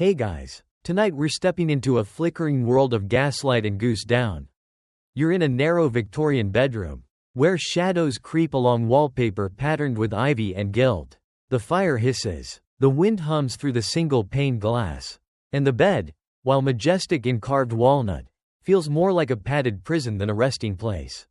Hey guys, tonight we're stepping into a flickering world of gaslight and goose down. You're in a narrow Victorian bedroom, where shadows creep along wallpaper patterned with ivy and gilt. The fire hisses, the wind hums through the single-pane glass, and the bed, while majestic in carved walnut, feels more like a padded prison than a resting place.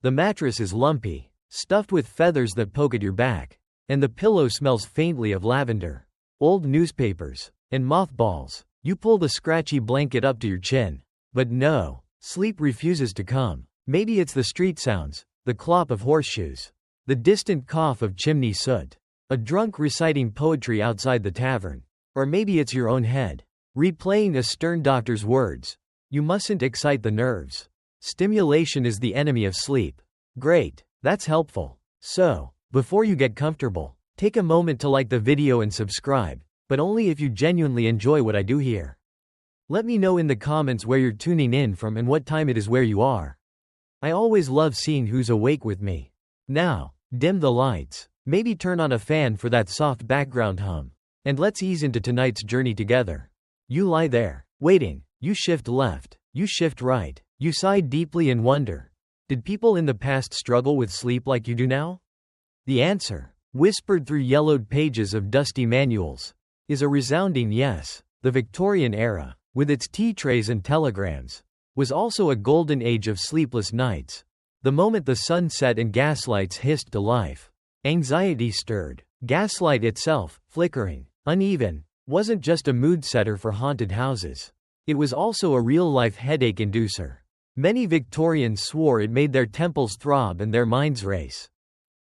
The mattress is lumpy, stuffed with feathers that poke at your back, and the pillow smells faintly of lavender, old newspapers, and mothballs. You pull the scratchy blanket up to your chin. But no, sleep refuses to come. Maybe it's the street sounds, the clop of horseshoes, the distant cough of chimney soot, a drunk reciting poetry outside the tavern. Or maybe it's your own head, replaying a stern doctor's words. You mustn't excite the nerves. Stimulation is the enemy of sleep. Great, that's helpful. So, before you get comfortable, take a moment to like the video and subscribe, but only if you genuinely enjoy what I do here. Let me know in the comments where you're tuning in from and what time it is where you are. I always love seeing who's awake with me. Now, dim the lights, maybe turn on a fan for that soft background hum, and let's ease into tonight's journey together. You lie there, waiting, you shift left, you shift right, you sigh deeply and wonder, did people in the past struggle with sleep like you do now? The answer, whispered through yellowed pages of dusty manuals, is a resounding yes. The Victorian era, with its tea trays and telegrams, was also a golden age of sleepless nights. The moment the sun set and gaslights hissed to life, anxiety stirred. Gaslight itself, flickering, uneven, wasn't just a mood setter for haunted houses. It was also a real-life headache inducer. Many Victorians swore it made their temples throb and their minds race.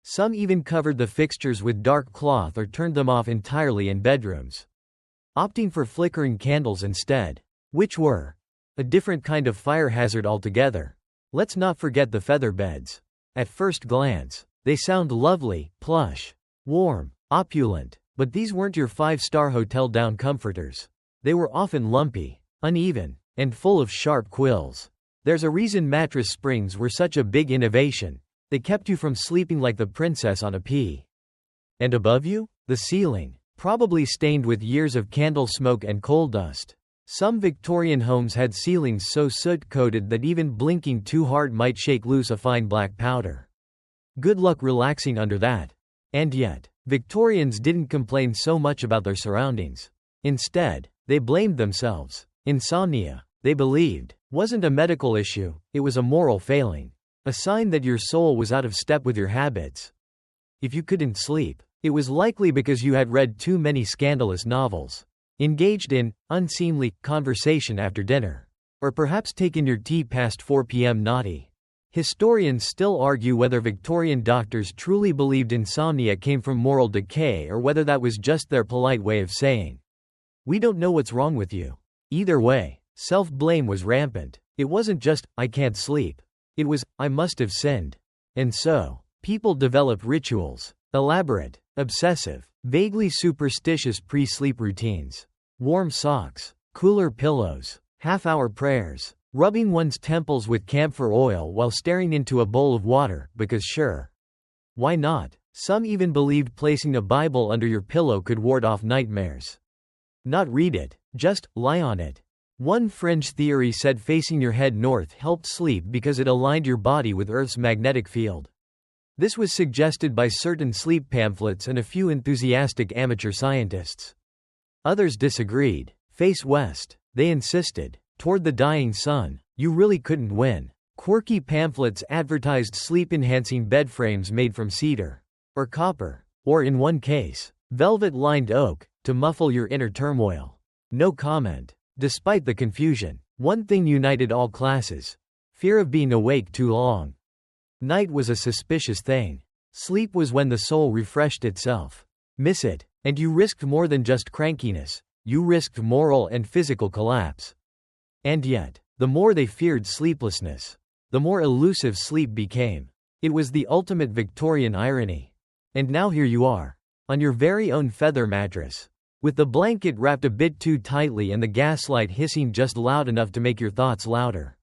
Some even covered the fixtures with dark cloth or turned them off entirely in bedrooms, opting for flickering candles instead, which were a different kind of fire hazard altogether. Let's not forget the feather beds. At first glance, they sound lovely, plush, warm, opulent, but these weren't your five-star hotel down comforters. They were often lumpy, uneven, and full of sharp quills. There's a reason mattress springs were such a big innovation. They kept you from sleeping like the princess on a pea. And above you, the ceiling, probably stained with years of candle smoke and coal dust. Some Victorian homes had ceilings so soot-coated that even blinking too hard might shake loose a fine black powder. Good luck relaxing under that. And yet, Victorians didn't complain so much about their surroundings. Instead, they blamed themselves. Insomnia, they believed, wasn't a medical issue, it was a moral failing. A sign that your soul was out of step with your habits. If you couldn't sleep, it was likely because you had read too many scandalous novels, engaged in unseemly conversation after dinner, or perhaps taken your tea past 4 p.m. naughty. Historians still argue whether Victorian doctors truly believed insomnia came from moral decay or whether that was just their polite way of saying, "We don't know what's wrong with you." Either way, self-blame was rampant. It wasn't just, "I can't sleep." It was, "I must have sinned." And so, people developed rituals, elaborate, obsessive, vaguely superstitious pre-sleep routines. Warm socks, cooler pillows, half-hour prayers, rubbing one's temples with camphor oil while staring into a bowl of water, because sure. Why not? Some even believed placing a Bible under your pillow could ward off nightmares. Not read it, just lie on it. One fringe theory said facing your head north helped sleep because it aligned your body with Earth's magnetic field. This was suggested by certain sleep pamphlets and a few enthusiastic amateur scientists. Others disagreed. Face west, they insisted, toward the dying sun. You really couldn't win. Quirky pamphlets advertised sleep-enhancing bed frames made from cedar, or copper, or in one case, velvet-lined oak, to muffle your inner turmoil. No comment. Despite the confusion, one thing united all classes: fear of being awake too long. Night was a suspicious thing. Sleep was when the soul refreshed itself. Miss it, and you risked more than just crankiness, you risked moral and physical collapse. And yet, the more they feared sleeplessness, the more elusive sleep became. It was the ultimate Victorian irony. And now here you are, on your very own feather mattress, with the blanket wrapped a bit too tightly and the gaslight hissing just loud enough to make your thoughts louder.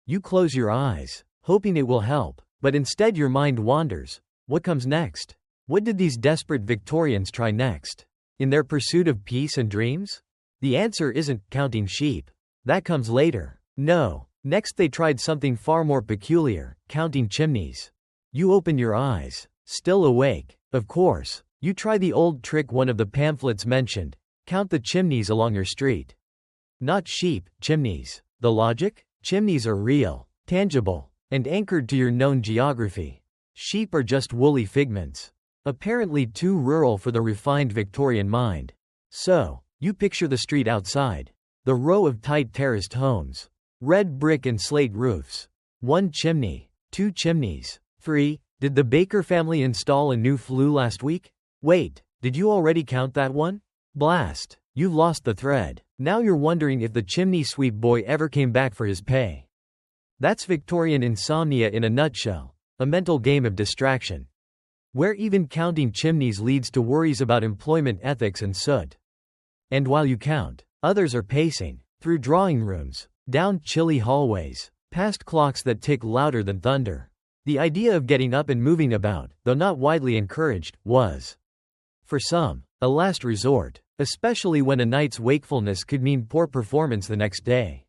You close your eyes, hoping it will help, but instead your mind wanders. What comes next? What did these desperate Victorians try next? In their pursuit of peace and dreams? The answer isn't counting sheep. That comes later. No. Next they tried something far more peculiar, counting chimneys. You open your eyes. Still awake. Of course. You try the old trick one of the pamphlets mentioned. Count the chimneys along your street. Not sheep, chimneys. The logic? Chimneys are real, tangible, and anchored to your known geography. Sheep are just woolly figments. Apparently too rural for the refined Victorian mind. So, you picture the street outside. The row of tight terraced homes. Red brick and slate roofs. 1 chimney. 2 chimneys. 3. Did the Baker family install a new flue last week? Wait, did you already count that one? Blast. You've lost the thread. Now you're wondering if the chimney sweep boy ever came back for his pay. That's Victorian insomnia in a nutshell. A mental game of distraction. Where even counting chimneys leads to worries about employment ethics and soot. And while you count, others are pacing. Through drawing rooms, down chilly hallways, past clocks that tick louder than thunder. The idea of getting up and moving about, though not widely encouraged, was, for some, a last resort, especially when a night's wakefulness could mean poor performance the next day.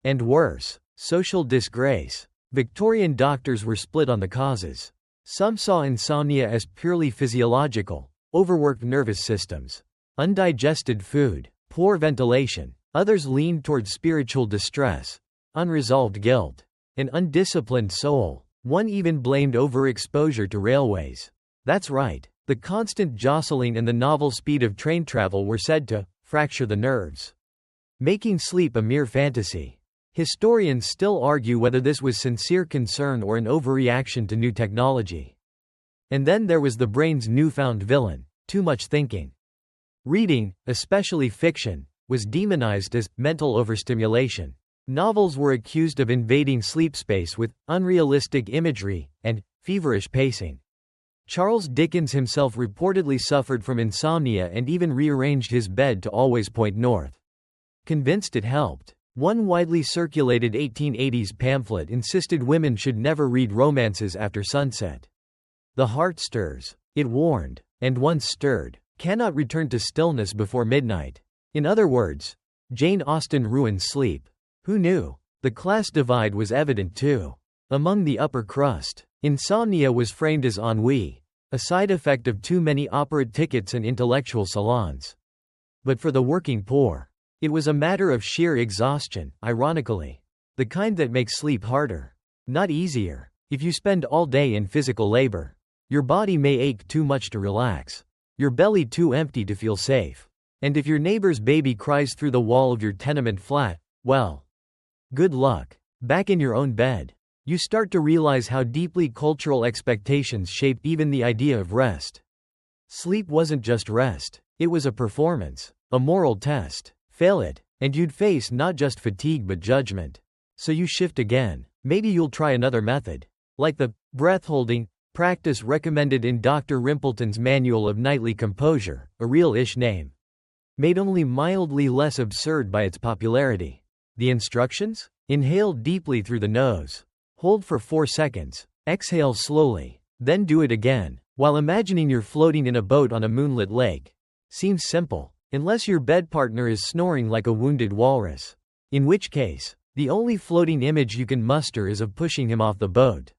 And worse, social disgrace. Victorian doctors were split on the causes. Some saw insomnia as purely physiological, overworked nervous systems, undigested food, poor ventilation. Others leaned toward spiritual distress, unresolved guilt, an undisciplined soul. One even blamed overexposure to railways. That's right, the constant jostling and the novel speed of train travel were said to fracture the nerves, making sleep a mere fantasy. Historians still argue whether this was sincere concern or an overreaction to new technology. And then there was the brain's newfound villain, too much thinking. Reading, especially fiction, was demonized as mental overstimulation. Novels were accused of invading sleep space with unrealistic imagery and feverish pacing. Charles Dickens himself reportedly suffered from insomnia and even rearranged his bed to always point north. Convinced it helped. One widely circulated 1880s pamphlet insisted women should never read romances after sunset. The heart stirs, it warned, and once stirred, cannot return to stillness before midnight. In other words, Jane Austen ruined sleep. Who knew? The class divide was evident too. Among the upper crust, insomnia was framed as ennui, a side effect of too many opera tickets and intellectual salons. But for the working poor, it was a matter of sheer exhaustion, ironically. The kind that makes sleep harder, not easier. If you spend all day in physical labor, your body may ache too much to relax, your belly too empty to feel safe. And if your neighbor's baby cries through the wall of your tenement flat, well, good luck. Back in your own bed, you start to realize how deeply cultural expectations shaped even the idea of rest. Sleep wasn't just rest, it was a performance, a moral test. Fail it, and you'd face not just fatigue but judgment. So you shift again. Maybe you'll try another method, like the breath-holding practice recommended in Dr. Rimpleton's Manual of Nightly Composure, a real-ish name, made only mildly less absurd by its popularity. The instructions? Inhale deeply through the nose. Hold for 4 seconds. Exhale slowly. Then do it again, while imagining you're floating in a boat on a moonlit lake. Seems simple, unless your bed partner is snoring like a wounded walrus. In which case, the only floating image you can muster is of pushing him off the boat.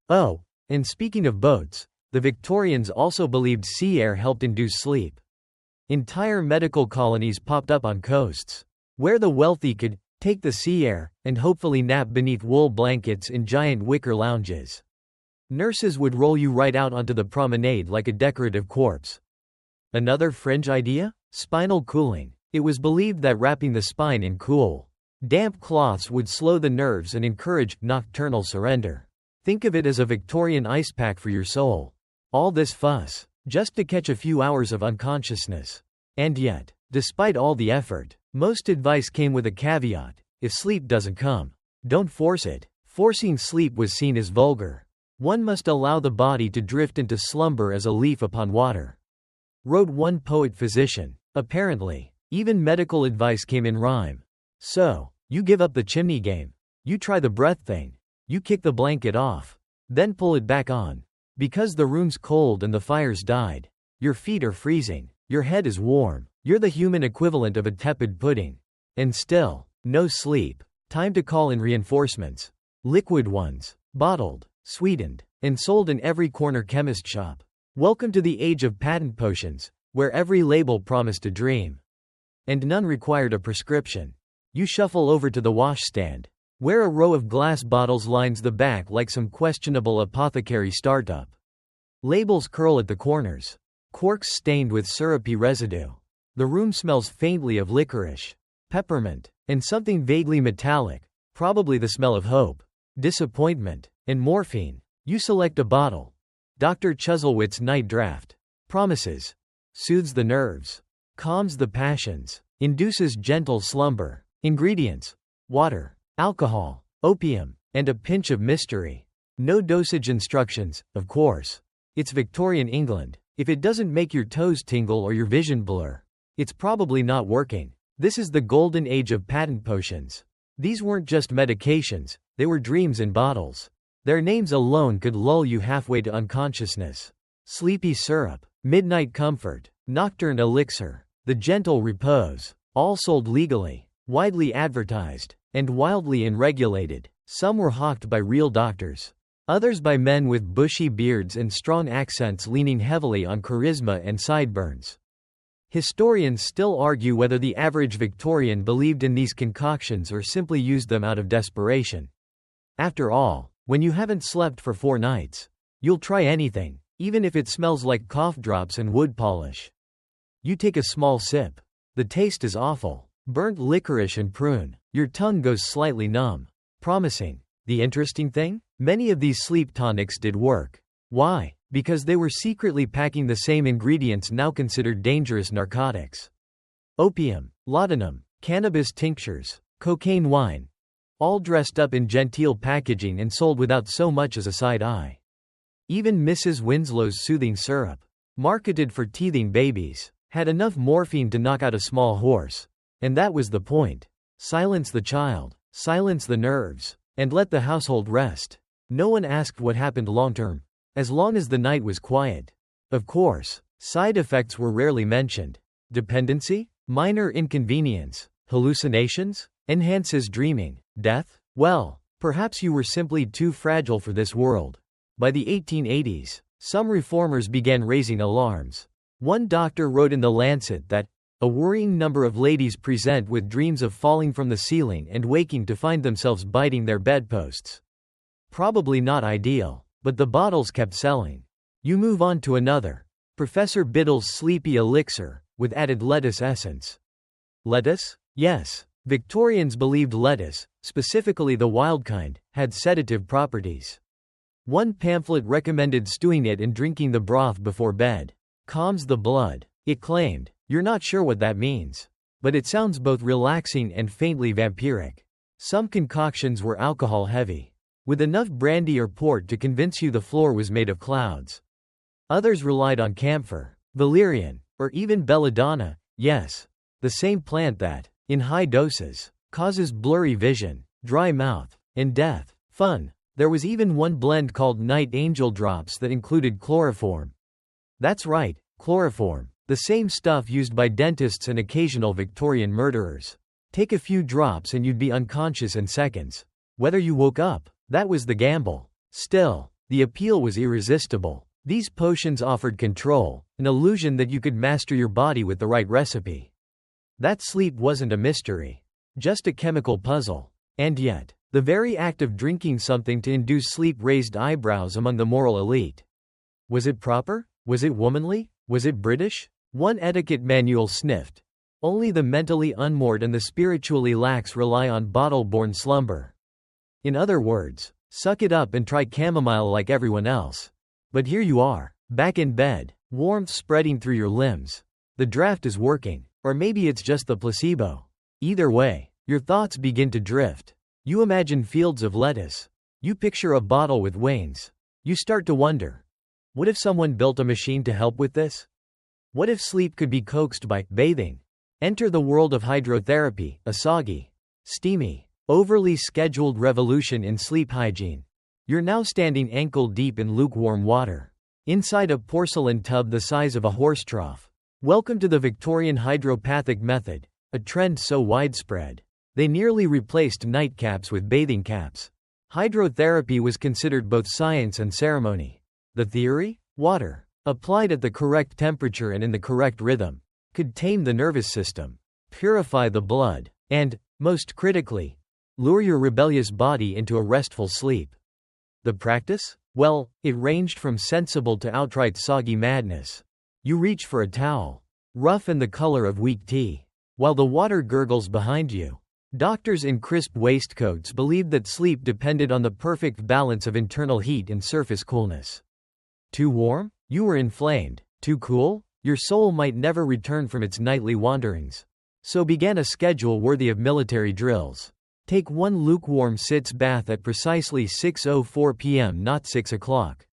Oh, and speaking of boats, the Victorians also believed sea air helped induce sleep. Entire medical colonies popped up on coasts, where the wealthy could take the sea air and hopefully nap beneath wool blankets in giant wicker lounges. Nurses would roll you right out onto the promenade like a decorative corpse. Another fringe idea? Spinal cooling. It was believed that wrapping the spine in cool, damp cloths would slow the nerves and encourage nocturnal surrender. Think of it as a Victorian ice pack for your soul. All this fuss, just to catch a few hours of unconsciousness. And yet, despite all the effort, most advice came with a caveat: if sleep doesn't come, don't force it. Forcing sleep was seen as vulgar. One must allow the body to drift into slumber as a leaf upon water. Wrote one poet-physician. Apparently, even medical advice came in rhyme. So, you give up the chimney game. You try the breath thing. You kick the blanket off. Then pull it back on. Because the room's cold and the fire's died. Your feet are freezing. Your head is warm. You're the human equivalent of a tepid pudding. And still, no sleep. Time to call in reinforcements. Liquid ones. Bottled, sweetened, and sold in every corner chemist shop. Welcome to the age of patent potions, where every label promised a dream. And none required a prescription. You shuffle over to the washstand, where a row of glass bottles lines the back like some questionable apothecary startup. Labels curl at the corners. Corks stained with syrupy residue. The room smells faintly of licorice, peppermint, and something vaguely metallic, probably the smell of hope, disappointment, and morphine. You select a bottle. Dr. Chuzzlewit's night draft. Promises. Soothes the nerves. Calms the passions. Induces gentle slumber. Ingredients: water, alcohol, opium, and a pinch of mystery. No dosage instructions, of course. It's Victorian England. If it doesn't make your toes tingle or your vision blur, it's probably not working. This is the golden age of patent potions. These weren't just medications, they were dreams in bottles. Their names alone could lull you halfway to unconsciousness. Sleepy syrup, midnight comfort, nocturne elixir, the gentle repose, all sold legally, widely advertised, and wildly unregulated. Some were hawked by real doctors. Others by men with bushy beards and strong accents leaning heavily on charisma and sideburns. Historians still argue whether the average Victorian believed in these concoctions or simply used them out of desperation. After all, when you haven't slept for 4 nights, you'll try anything, even if it smells like cough drops and wood polish. You take a small sip. The taste is awful. Burnt licorice and prune. Your tongue goes slightly numb. Promising. The interesting thing? Many of these sleep tonics did work. Why? Because they were secretly packing the same ingredients now considered dangerous narcotics. Opium, laudanum, cannabis tinctures, cocaine wine. All dressed up in genteel packaging and sold without so much as a side eye. Even Mrs. Winslow's soothing syrup, marketed for teething babies, had enough morphine to knock out a small horse. And that was the point. Silence the child, silence the nerves, and let the household rest. No one asked what happened long-term, as long as the night was quiet. Of course, side effects were rarely mentioned. Dependency? Minor inconvenience. Hallucinations? Enhances dreaming. Death? Well, perhaps you were simply too fragile for this world. By the 1880s, some reformers began raising alarms. One doctor wrote in The Lancet that a worrying number of ladies present with dreams of falling from the ceiling and waking to find themselves biting their bedposts. Probably not ideal, but the bottles kept selling. You move on to another. Professor Biddle's sleepy elixir, with added lettuce essence. Lettuce? Yes. Victorians believed lettuce, specifically the wild kind, had sedative properties. One pamphlet recommended stewing it and drinking the broth before bed. Calms the blood, it claimed. You're not sure what that means. But it sounds both relaxing and faintly vampiric. Some concoctions were alcohol-heavy, with enough brandy or port to convince you the floor was made of clouds. Others relied on camphor, valerian, or even belladonna, yes, the same plant that, in high doses, causes blurry vision, dry mouth, and death. Fun. There was even one blend called Night Angel Drops that included chloroform. That's right, chloroform. The same stuff used by dentists and occasional Victorian murderers. Take a few drops and you'd be unconscious in seconds. Whether you woke up, that was the gamble. Still, the appeal was irresistible. These potions offered control, an illusion that you could master your body with the right recipe. That sleep wasn't a mystery, just a chemical puzzle. And yet, the very act of drinking something to induce sleep raised eyebrows among the moral elite. Was it proper? Was it womanly? Was it British? One etiquette manual sniffed. Only the mentally unmoored and the spiritually lax rely on bottle-borne slumber. In other words, suck it up and try chamomile like everyone else. But here you are, back in bed, warmth spreading through your limbs. The draft is working, or maybe it's just the placebo. Either way, your thoughts begin to drift. You imagine fields of lettuce. You picture a bottle with wings. You start to wonder, what if someone built a machine to help with this? What if sleep could be coaxed by bathing? Enter the world of hydrotherapy, a soggy, steamy, overly scheduled revolution in sleep hygiene. You're now standing ankle deep in lukewarm water, inside a porcelain tub the size of a horse trough. Welcome to the Victorian hydropathic method, a trend so widespread. They nearly replaced nightcaps with bathing caps. Hydrotherapy was considered both science and ceremony. The theory? Water, applied at the correct temperature and in the correct rhythm, could tame the nervous system, purify the blood, and, most critically, lure your rebellious body into a restful sleep. The practice? Well, it ranged from sensible to outright soggy madness. You reach for a towel, rough and the color of weak tea, while the water gurgles behind you. Doctors in crisp waistcoats believed that sleep depended on the perfect balance of internal heat and surface coolness. Too warm? You were inflamed. Too cool? Your soul might never return from its nightly wanderings. So began a schedule worthy of military drills. Take 1 lukewarm sitz bath at precisely 6:04 p.m., not 6 o'clock.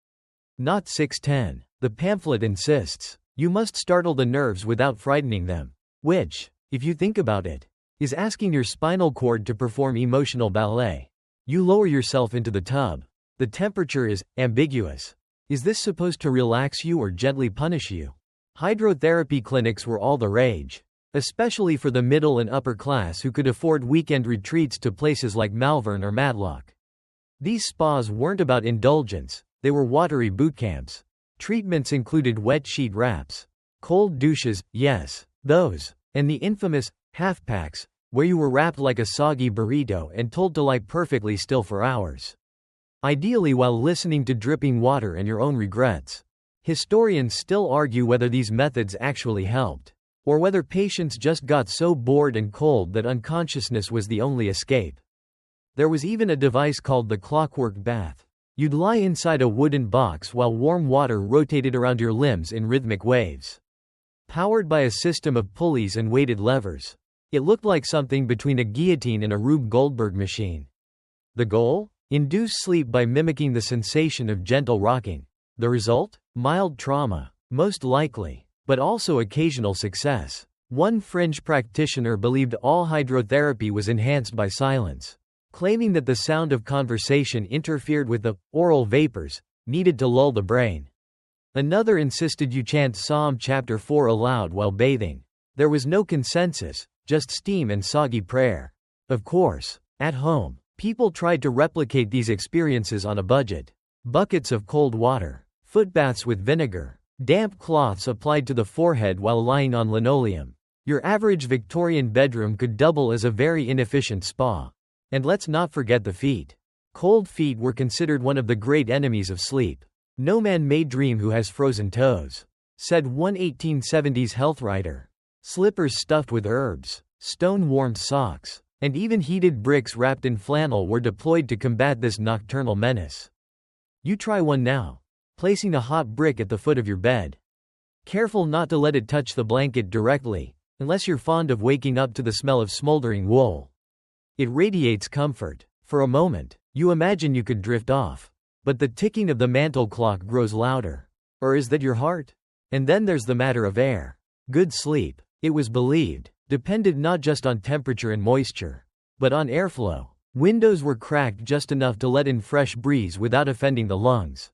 Not 6:10. The pamphlet insists. You must startle the nerves without frightening them. Which, if you think about it, is asking your spinal cord to perform emotional ballet. You lower yourself into the tub. The temperature is ambiguous. Is this supposed to relax you or gently punish you? Hydrotherapy clinics were all the rage, especially for the middle and upper class who could afford weekend retreats to places like Malvern or Matlock. These spas weren't about indulgence, they were watery boot camps. Treatments included wet sheet wraps, cold douches, yes, those, and the infamous half packs, where you were wrapped like a soggy burrito and told to lie perfectly still for hours. Ideally while listening to dripping water and your own regrets. Historians still argue whether these methods actually helped, or whether patients just got so bored and cold that unconsciousness was the only escape. There was even a device called the clockwork bath. You'd lie inside a wooden box while warm water rotated around your limbs in rhythmic waves. Powered by a system of pulleys and weighted levers. It looked like something between a guillotine and a Rube Goldberg machine. The goal? Induce sleep by mimicking the sensation of gentle rocking. The result? Mild trauma, most likely, but also occasional success. One fringe practitioner believed all hydrotherapy was enhanced by silence, claiming that the sound of conversation interfered with the oral vapors needed to lull the brain. Another insisted you chant Psalm chapter 4 aloud while bathing. There was no consensus, just steam and soggy prayer. Of course, at home, people tried to replicate these experiences on a budget. Buckets of cold water, footbaths with vinegar, damp cloths applied to the forehead while lying on linoleum. Your average Victorian bedroom could double as a very inefficient spa. And let's not forget the feet. Cold feet were considered one of the great enemies of sleep. No man may dream who has frozen toes, said one 1870s health writer. Slippers stuffed with herbs, stone-warmed socks, and even heated bricks wrapped in flannel were deployed to combat this nocturnal menace. You try one now, placing a hot brick at the foot of your bed. Careful not to let it touch the blanket directly, unless you're fond of waking up to the smell of smoldering wool. It radiates comfort. For a moment, you imagine you could drift off. But the ticking of the mantle clock grows louder. Or is that your heart? And then there's the matter of air. Good sleep, it was believed, depended not just on temperature and moisture, but on airflow. Windows were cracked just enough to let in fresh breeze without offending the lungs.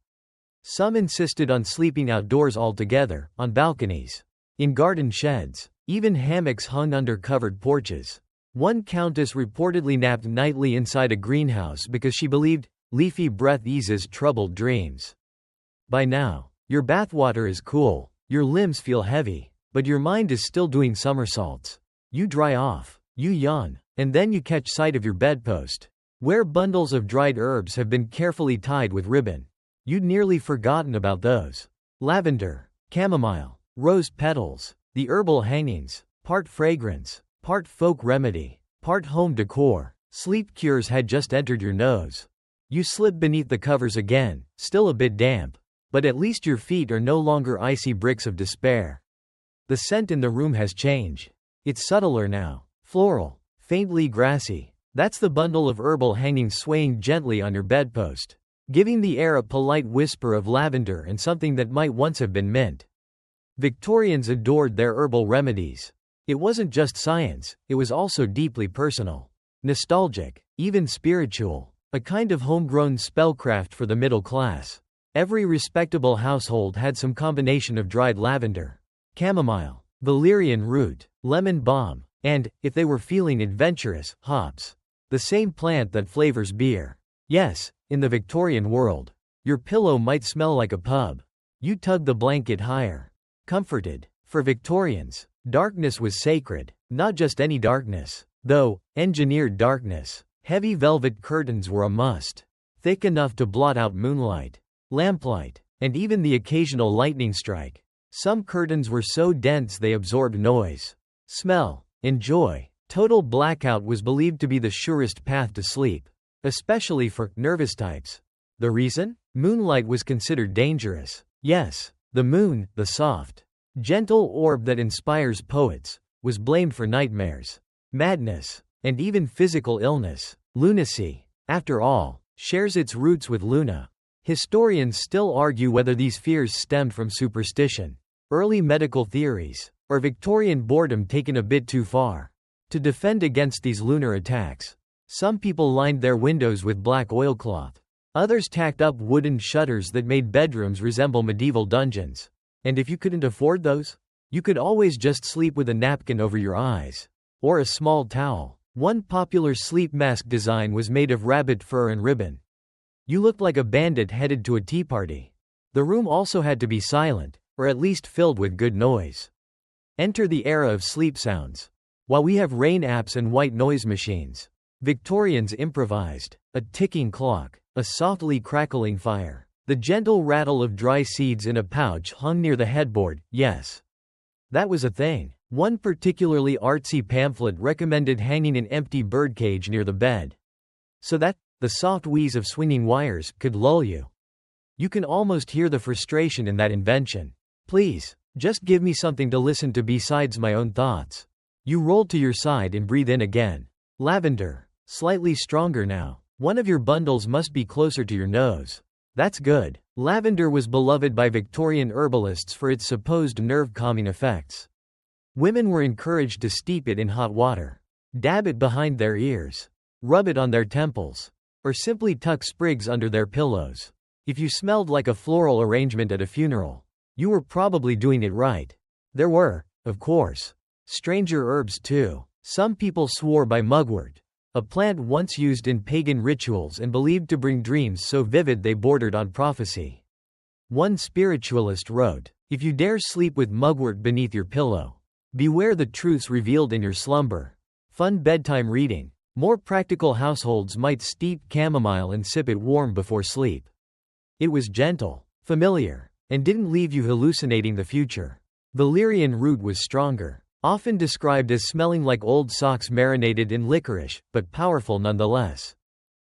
Some insisted on sleeping outdoors altogether, on balconies, in garden sheds, even hammocks hung under covered porches. One countess reportedly napped nightly inside a greenhouse because she believed leafy breath eases troubled dreams. By now, your bathwater is cool, your limbs feel heavy, but your mind is still doing somersaults. You dry off, you yawn, and then you catch sight of your bedpost, where bundles of dried herbs have been carefully tied with ribbon. You'd nearly forgotten about those. Lavender, chamomile, rose petals, the herbal hangings, part fragrance, part folk remedy, part home decor. Sleep cures had just entered your nose. You slip beneath the covers again, still a bit damp, but at least your feet are no longer icy bricks of despair. The scent in the room has changed. It's subtler now, floral, faintly grassy. That's the bundle of herbal hangings swaying gently on your bedpost, giving the air a polite whisper of lavender and something that might once have been mint. Victorians adored their herbal remedies. It wasn't just science, it was also deeply personal, nostalgic, even spiritual, a kind of homegrown spellcraft for the middle class. Every respectable household had some combination of dried lavender, chamomile, valerian root, lemon balm, and, if they were feeling adventurous, hops. The same plant that flavors beer. Yes, in the Victorian world, your pillow might smell like a pub. You tug the blanket higher. Comforted. For Victorians, darkness was sacred, not just any darkness, though, engineered darkness. Heavy velvet curtains were a must. Thick enough to blot out moonlight, lamplight, and even the occasional lightning strike. Some curtains were so dense they absorbed noise, smell, and joy. Total blackout was believed to be the surest path to sleep, especially for nervous types. The reason? Moonlight was considered dangerous. Yes, the moon, the soft, gentle orb that inspires poets, was blamed for nightmares, madness, and even physical illness. Lunacy, after all, shares its roots with Luna. Historians still argue whether these fears stemmed from superstition, early medical theories, or Victorian boredom taken a bit too far. To defend against these lunar attacks, some people lined their windows with black oilcloth. Others tacked up wooden shutters that made bedrooms resemble medieval dungeons. And if you couldn't afford those, you could always just sleep with a napkin over your eyes, or a small towel. One popular sleep mask design was made of rabbit fur and ribbon. You looked like a bandit headed to a tea party. The room also had to be silent, or at least filled with good noise. Enter the era of sleep sounds. While we have rain apps and white noise machines, Victorians improvised. A ticking clock, a softly crackling fire, the gentle rattle of dry seeds in a pouch hung near the headboard. Yes, that was a thing. One particularly artsy pamphlet recommended hanging an empty birdcage near the bed, so that the soft wheeze of swinging wires could lull you. You can almost hear the frustration in that invention. Please, just give me something to listen to besides my own thoughts. You roll to your side and breathe in again. Lavender, slightly stronger now. One of your bundles must be closer to your nose. That's good. Lavender was beloved by Victorian herbalists for its supposed nerve-calming effects. Women were encouraged to steep it in hot water, dab it behind their ears, rub it on their temples, or simply tuck sprigs under their pillows. If you smelled like a floral arrangement at a funeral, you were probably doing it right. There were, of course, stranger herbs too. Some people swore by mugwort, a plant once used in pagan rituals and believed to bring dreams so vivid they bordered on prophecy. One spiritualist wrote, "If you dare sleep with mugwort beneath your pillow, beware the truths revealed in your slumber." Fun bedtime reading. More practical households might steep chamomile and sip it warm before sleep. It was gentle, familiar, and didn't leave you hallucinating the future. Valerian root was stronger, often described as smelling like old socks marinated in licorice, but powerful nonetheless.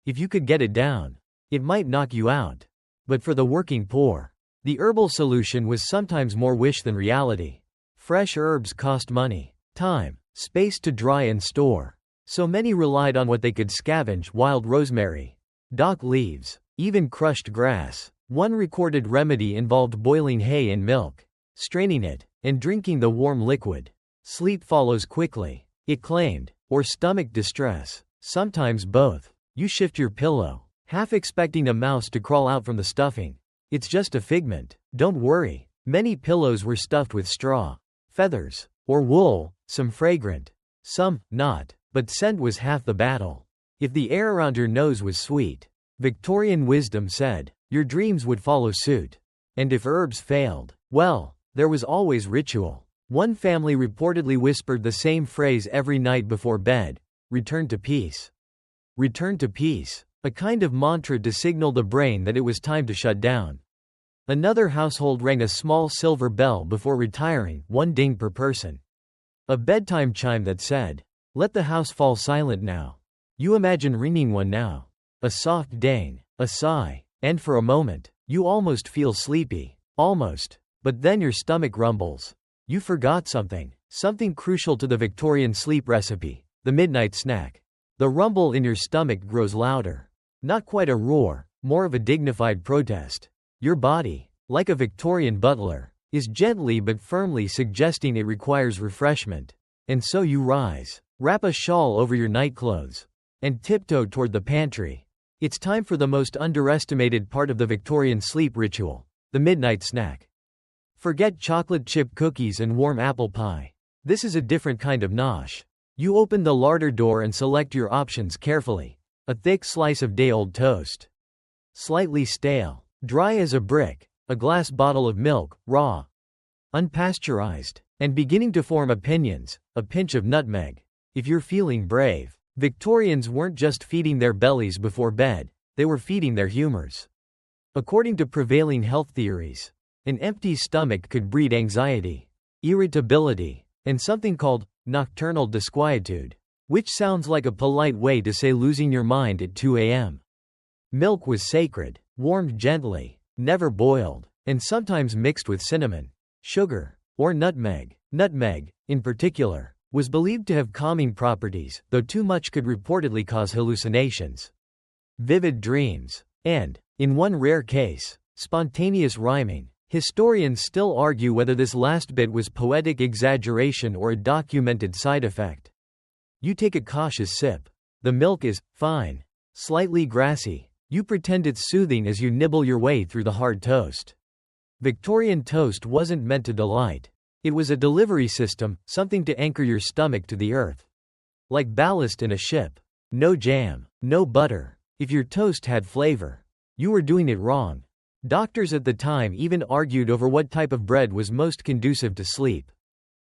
If you could get it down, it might knock you out. But for the working poor, the herbal solution was sometimes more wish than reality. Fresh herbs cost money, time, space to dry and store. So many relied on what they could scavenge: wild rosemary, dock leaves, even crushed grass. One recorded remedy involved boiling hay in milk, straining it, and drinking the warm liquid. Sleep follows quickly, it claimed, or stomach distress, sometimes both. You shift your pillow, half expecting a mouse to crawl out from the stuffing. It's just a figment. Don't worry. Many pillows were stuffed with straw, feathers, or wool, some fragrant, some not, but scent was half the battle. If the air around your nose was sweet, Victorian wisdom said, your dreams would follow suit. And if herbs failed, well, there was always ritual. One family reportedly whispered the same phrase every night before bed: return to peace. Return to peace, a kind of mantra to signal the brain that it was time to shut down. Another household rang a small silver bell before retiring, one ding per person. A bedtime chime that said, let the house fall silent now. You imagine ringing one now. A soft ding, a sigh, and for a moment, you almost feel sleepy. Almost. But then your stomach rumbles. You forgot something crucial to the Victorian sleep recipe: the midnight snack. The rumble in your stomach grows louder. Not quite a roar, more of a dignified protest. Your body, like a Victorian butler, is gently but firmly suggesting it requires refreshment. And so you rise, wrap a shawl over your nightclothes, and tiptoe toward the pantry. It's time for the most underestimated part of the Victorian sleep ritual: the midnight snack. Forget chocolate chip cookies and warm apple pie. This is a different kind of nosh. You open the larder door and select your options carefully. A thick slice of day-old toast. Slightly stale. Dry as a brick. A glass bottle of milk, raw. Unpasteurized. And beginning to form opinions. A pinch of nutmeg. If you're feeling brave. Victorians weren't just feeding their bellies before bed, they were feeding their humors. According to prevailing health theories, an empty stomach could breed anxiety, irritability, and something called nocturnal disquietude, which sounds like a polite way to say losing your mind at 2 a.m. Milk was sacred, warmed gently, never boiled, and sometimes mixed with cinnamon, sugar, or nutmeg. Nutmeg, in particular, was believed to have calming properties, though too much could reportedly cause hallucinations, vivid dreams, and, in one rare case, spontaneous rhyming. Historians still argue whether this last bit was poetic exaggeration or a documented side effect. You take a cautious sip. The milk is fine, slightly grassy. You pretend it's soothing as you nibble your way through the hard toast. Victorian toast wasn't meant to delight. It was a delivery system, something to anchor your stomach to the earth. Like ballast in a ship. No jam, no butter. If your toast had flavor, you were doing it wrong. Doctors at the time even argued over what type of bread was most conducive to sleep.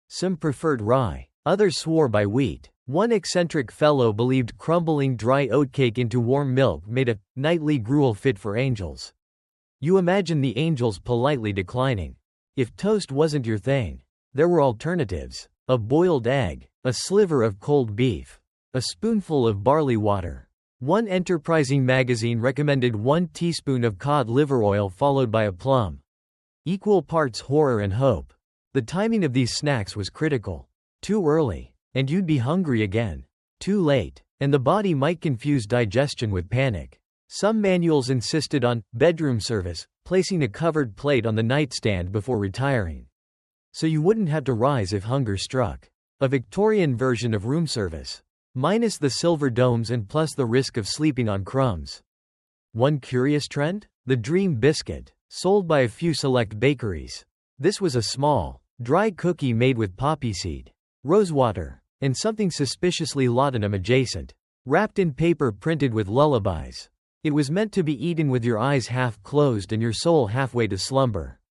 Some preferred rye, others swore by wheat. One eccentric fellow believed crumbling dry oatcake into warm milk made a nightly gruel fit for angels. You imagine the angels politely declining. If toast wasn't your thing, there were alternatives. A boiled egg, a sliver of cold beef, a spoonful of barley water. One enterprising magazine recommended 1 teaspoon of cod liver oil followed by a plum. Equal parts horror and hope. The timing of these snacks was critical. Too early, and you'd be hungry again. Too late, and the body might confuse digestion with panic. Some manuals insisted on bedroom service, placing a covered plate on the nightstand before retiring, so you wouldn't have to rise if hunger struck. A Victorian version of room service. Minus the silver domes and plus the risk of sleeping on crumbs. One curious trend? The dream biscuit, sold by a few select bakeries. This was a small, dry cookie made with poppy seed, rosewater, and something suspiciously laudanum adjacent, wrapped in paper printed with lullabies. It was meant to be eaten with your eyes half closed and your soul halfway to slumber.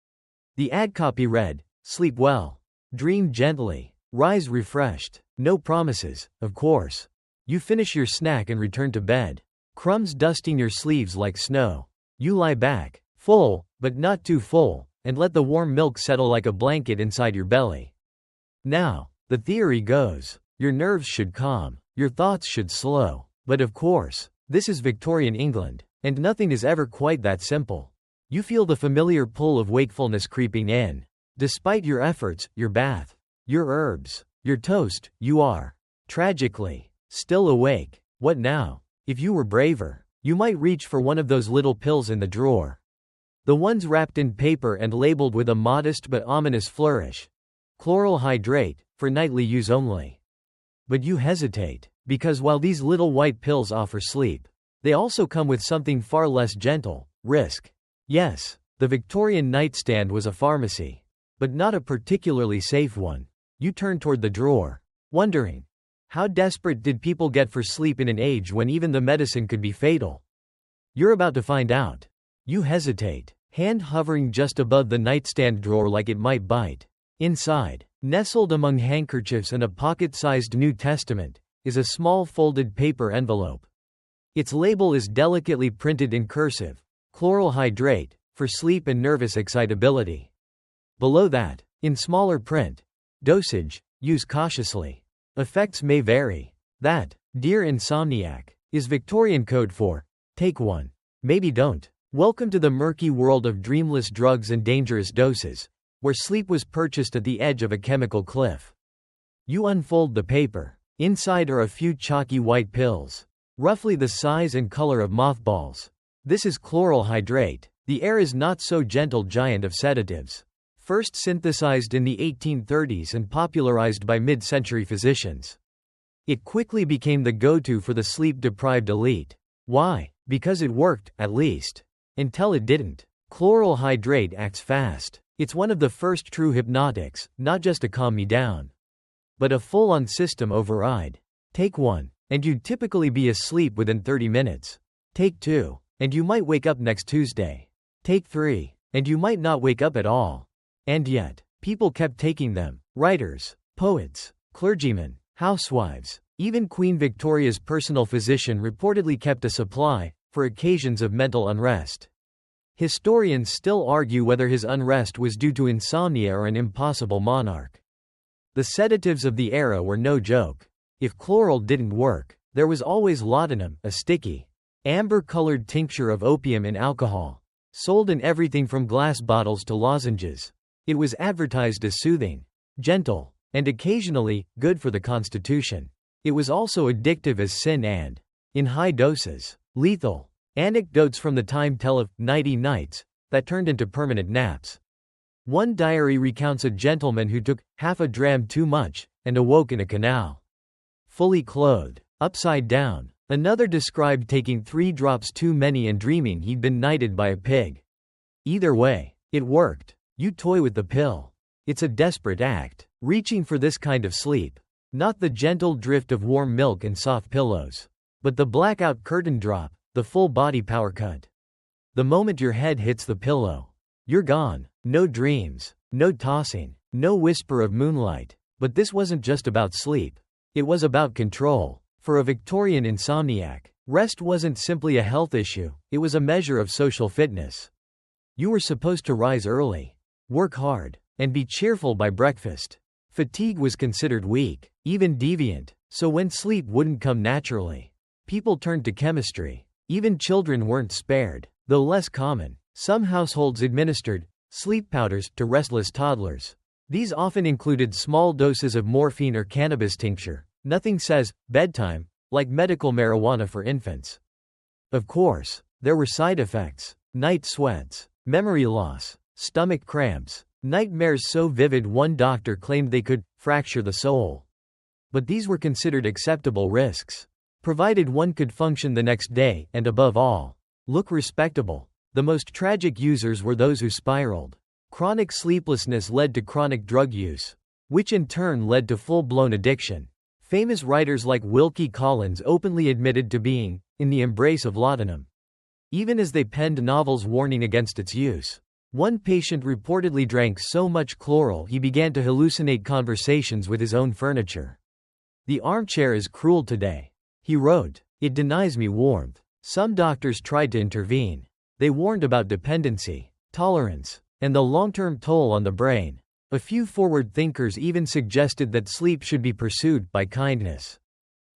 The ad copy read, "Sleep well. Dream gently. Rise refreshed." No promises, of course. You finish your snack and return to bed. Crumbs dusting your sleeves like snow. You lie back, full, but not too full, and let the warm milk settle like a blanket inside your belly. Now, the theory goes, your nerves should calm, your thoughts should slow. But of course, this is Victorian England, and nothing is ever quite that simple. You feel the familiar pull of wakefulness creeping in. Despite your efforts, your bath, your herbs, your toast, you are, tragically, still awake. What now? If you were braver, you might reach for one of those little pills in the drawer. The ones wrapped in paper and labeled with a modest but ominous flourish. Chloral hydrate, for nightly use only. But you hesitate, because while these little white pills offer sleep, they also come with something far less gentle, risk. Yes, the Victorian nightstand was a pharmacy, but not a particularly safe one. You turn toward the drawer, wondering, how desperate did people get for sleep in an age when even the medicine could be fatal? You're about to find out. You hesitate, hand hovering just above the nightstand drawer like it might bite. Inside, nestled among handkerchiefs and a pocket-sized New Testament, is a small folded paper envelope. Its label is delicately printed in cursive, chloral hydrate, for sleep and nervous excitability. Below that, in smaller print, dosage, use cautiously. Effects may vary. That, dear insomniac, is Victorian code for, take one. Maybe don't. Welcome to the murky world of dreamless drugs and dangerous doses, where sleep was purchased at the edge of a chemical cliff. You unfold the paper. Inside are a few chalky white pills, roughly the size and color of mothballs. This is chloral hydrate, the air is not so gentle giant of sedatives. First synthesized in the 1830s and popularized by mid-century physicians. It quickly became the go-to for the sleep-deprived elite. Why? Because it worked, at least. Until it didn't. Chloral hydrate acts fast. It's one of the first true hypnotics, not just to calm me down, but a full-on system override. Take 1, and you'd typically be asleep within 30 minutes. Take 2, and you might wake up next Tuesday. Take 3, and you might not wake up at all. And yet, people kept taking them. Writers, poets, clergymen, housewives, even Queen Victoria's personal physician reportedly kept a supply, for occasions of mental unrest. Historians still argue whether his unrest was due to insomnia or an impossible monarch. The sedatives of the era were no joke. If chloral didn't work, there was always laudanum, a sticky, amber-colored tincture of opium in alcohol, sold in everything from glass bottles to lozenges. It was advertised as soothing, gentle, and occasionally, good for the constitution. It was also addictive as sin and, in high doses, lethal. Anecdotes from the time tell of nighty nights that turned into permanent naps. One diary recounts a gentleman who took half a dram too much and awoke in a canal, fully clothed, upside down. Another described taking 3 drops too many and dreaming he'd been knighted by a pig. Either way, it worked. You toy with the pill. It's a desperate act, reaching for this kind of sleep. Not the gentle drift of warm milk and soft pillows, but the blackout curtain drop, the full body power cut. The moment your head hits the pillow, you're gone. No dreams, no tossing, no whisper of moonlight. But this wasn't just about sleep. It was about control. For a Victorian insomniac, rest wasn't simply a health issue, it was a measure of social fitness. You were supposed to rise early, work hard, and be cheerful by breakfast. Fatigue was considered weak, even deviant, so when sleep wouldn't come naturally, people turned to chemistry. Even children weren't spared, though less common. Some households administered sleep powders to restless toddlers. These often included small doses of morphine or cannabis tincture. Nothing says bedtime like medical marijuana for infants. Of course, there were side effects: night sweats, memory loss, stomach cramps, nightmares so vivid one doctor claimed they could fracture the soul. But these were considered acceptable risks, provided one could function the next day and, above all, look respectable. The most tragic users were those who spiraled. Chronic sleeplessness led to chronic drug use, which in turn led to full-blown addiction. Famous writers like Wilkie Collins openly admitted to being in the embrace of laudanum, even as they penned novels warning against its use. One patient reportedly drank so much chloral he began to hallucinate conversations with his own furniture. "The armchair is cruel today," he wrote. "It denies me warmth." Some doctors tried to intervene. They warned about dependency, tolerance, and the long-term toll on the brain. A few forward thinkers even suggested that sleep should be pursued by kindness,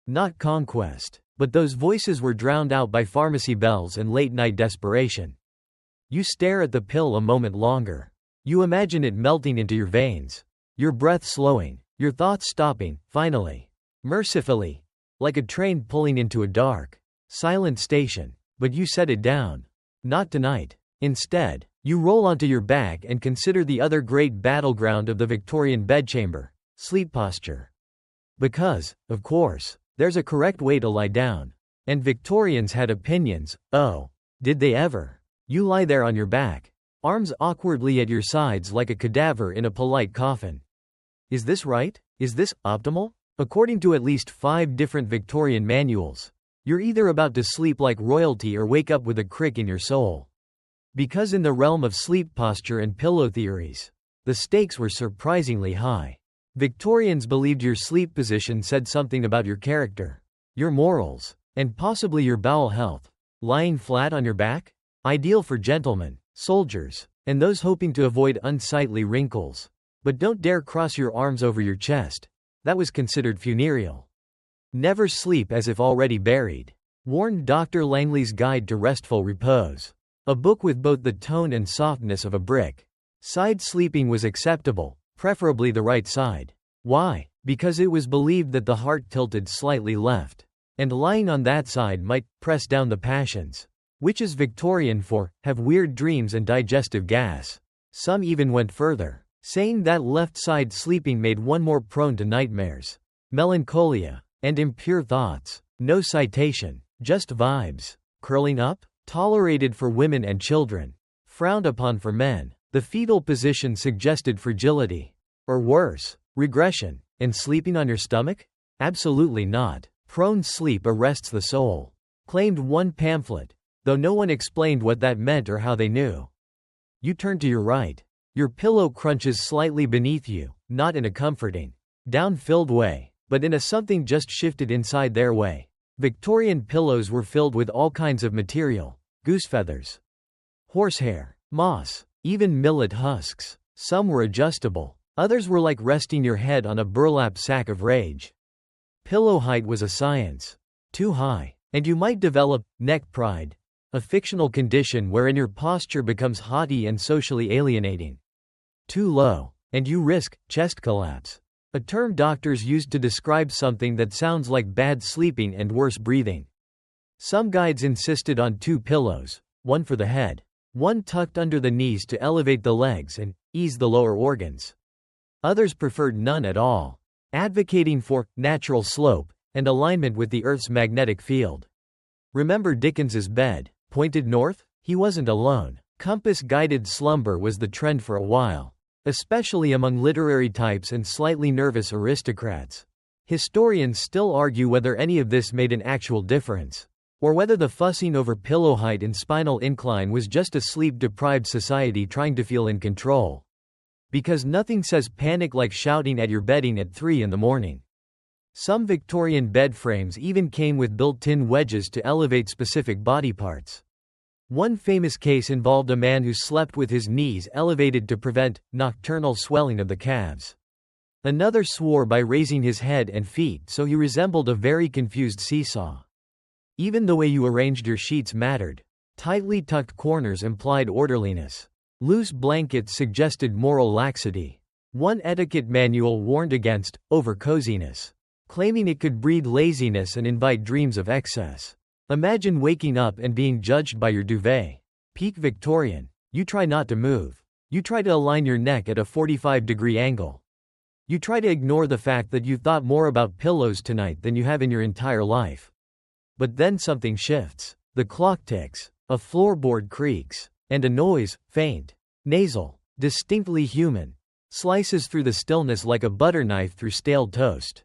not conquest. But those voices were drowned out by pharmacy bells and late-night desperation. You stare at the pill a moment longer. You imagine it melting into your veins, your breath slowing, your thoughts stopping, finally, mercifully, like a train pulling into a dark, silent station. But you set it down. Not tonight. Instead, you roll onto your back and consider the other great battleground of the Victorian bedchamber: sleep posture. Because, of course, there's a correct way to lie down. And Victorians had opinions. Oh, did they ever? You lie there on your back, arms awkwardly at your sides like a cadaver in a polite coffin. Is this right? Is this optimal? According to at least 5 different Victorian manuals, you're either about to sleep like royalty or wake up with a crick in your soul. Because in the realm of sleep posture and pillow theories, the stakes were surprisingly high. Victorians believed your sleep position said something about your character, your morals, and possibly your bowel health. Lying flat on your back? Ideal for gentlemen, soldiers, and those hoping to avoid unsightly wrinkles. But don't dare cross your arms over your chest. That was considered funereal. Never sleep as if already buried, warned Dr. Langley's Guide to Restful Repose, a book with both the tone and softness of a brick. Side sleeping was acceptable, preferably the right side. Why? Because it was believed that the heart tilted slightly left, and lying on that side might press down the passions, which is Victorian for have weird dreams and digestive gas. Some even went further, saying that left-side sleeping made one more prone to nightmares, melancholia, and impure thoughts. No citation, just vibes. Curling up? Tolerated for women and children, frowned upon for men. The fetal position suggested fragility. Or worse, regression. And sleeping on your stomach? Absolutely not. Prone sleep arrests the soul, claimed one pamphlet, though no one explained what that meant or how they knew. You turn to your right. Your pillow crunches slightly beneath you, not in a comforting, down-filled way, but in a something just shifted inside their way. Victorian pillows were filled with all kinds of material: goose feathers, horsehair, moss, even millet husks. Some were adjustable. Others were like resting your head on a burlap sack of rage. Pillow height was a science. Too high, and you might develop neck pride, a fictional condition wherein your posture becomes haughty and socially alienating. Too low, and you risk chest collapse, a term doctors used to describe something that sounds like bad sleeping and worse breathing. Some guides insisted on 2 pillows, one for the head, one tucked under the knees to elevate the legs and ease the lower organs. Others preferred none at all, advocating for natural slope and alignment with the Earth's magnetic field. Remember Dickens's bed, pointed north? He wasn't alone. Compass-guided slumber was the trend for a while, especially among literary types and slightly nervous aristocrats. Historians still argue whether any of this made an actual difference, or whether the fussing over pillow height and spinal incline was just a sleep-deprived society trying to feel in control. Because nothing says panic like shouting at your bedding at 3 in the morning. Some Victorian bed frames even came with built-in wedges to elevate specific body parts. One famous case involved a man who slept with his knees elevated to prevent nocturnal swelling of the calves. Another swore by raising his head and feet so he resembled a very confused seesaw. Even the way you arranged your sheets mattered. Tightly tucked corners implied orderliness. Loose blankets suggested moral laxity. One etiquette manual warned against over-coziness, claiming it could breed laziness and invite dreams of excess. Imagine waking up and being judged by your duvet. Peak Victorian. You try not to move. You try to align your neck at a 45-degree angle. You try to ignore the fact that you've thought more about pillows tonight than you have in your entire life. But then something shifts. The clock ticks, a floorboard creaks, and a noise, faint, nasal, distinctly human, slices through the stillness like a butter knife through stale toast.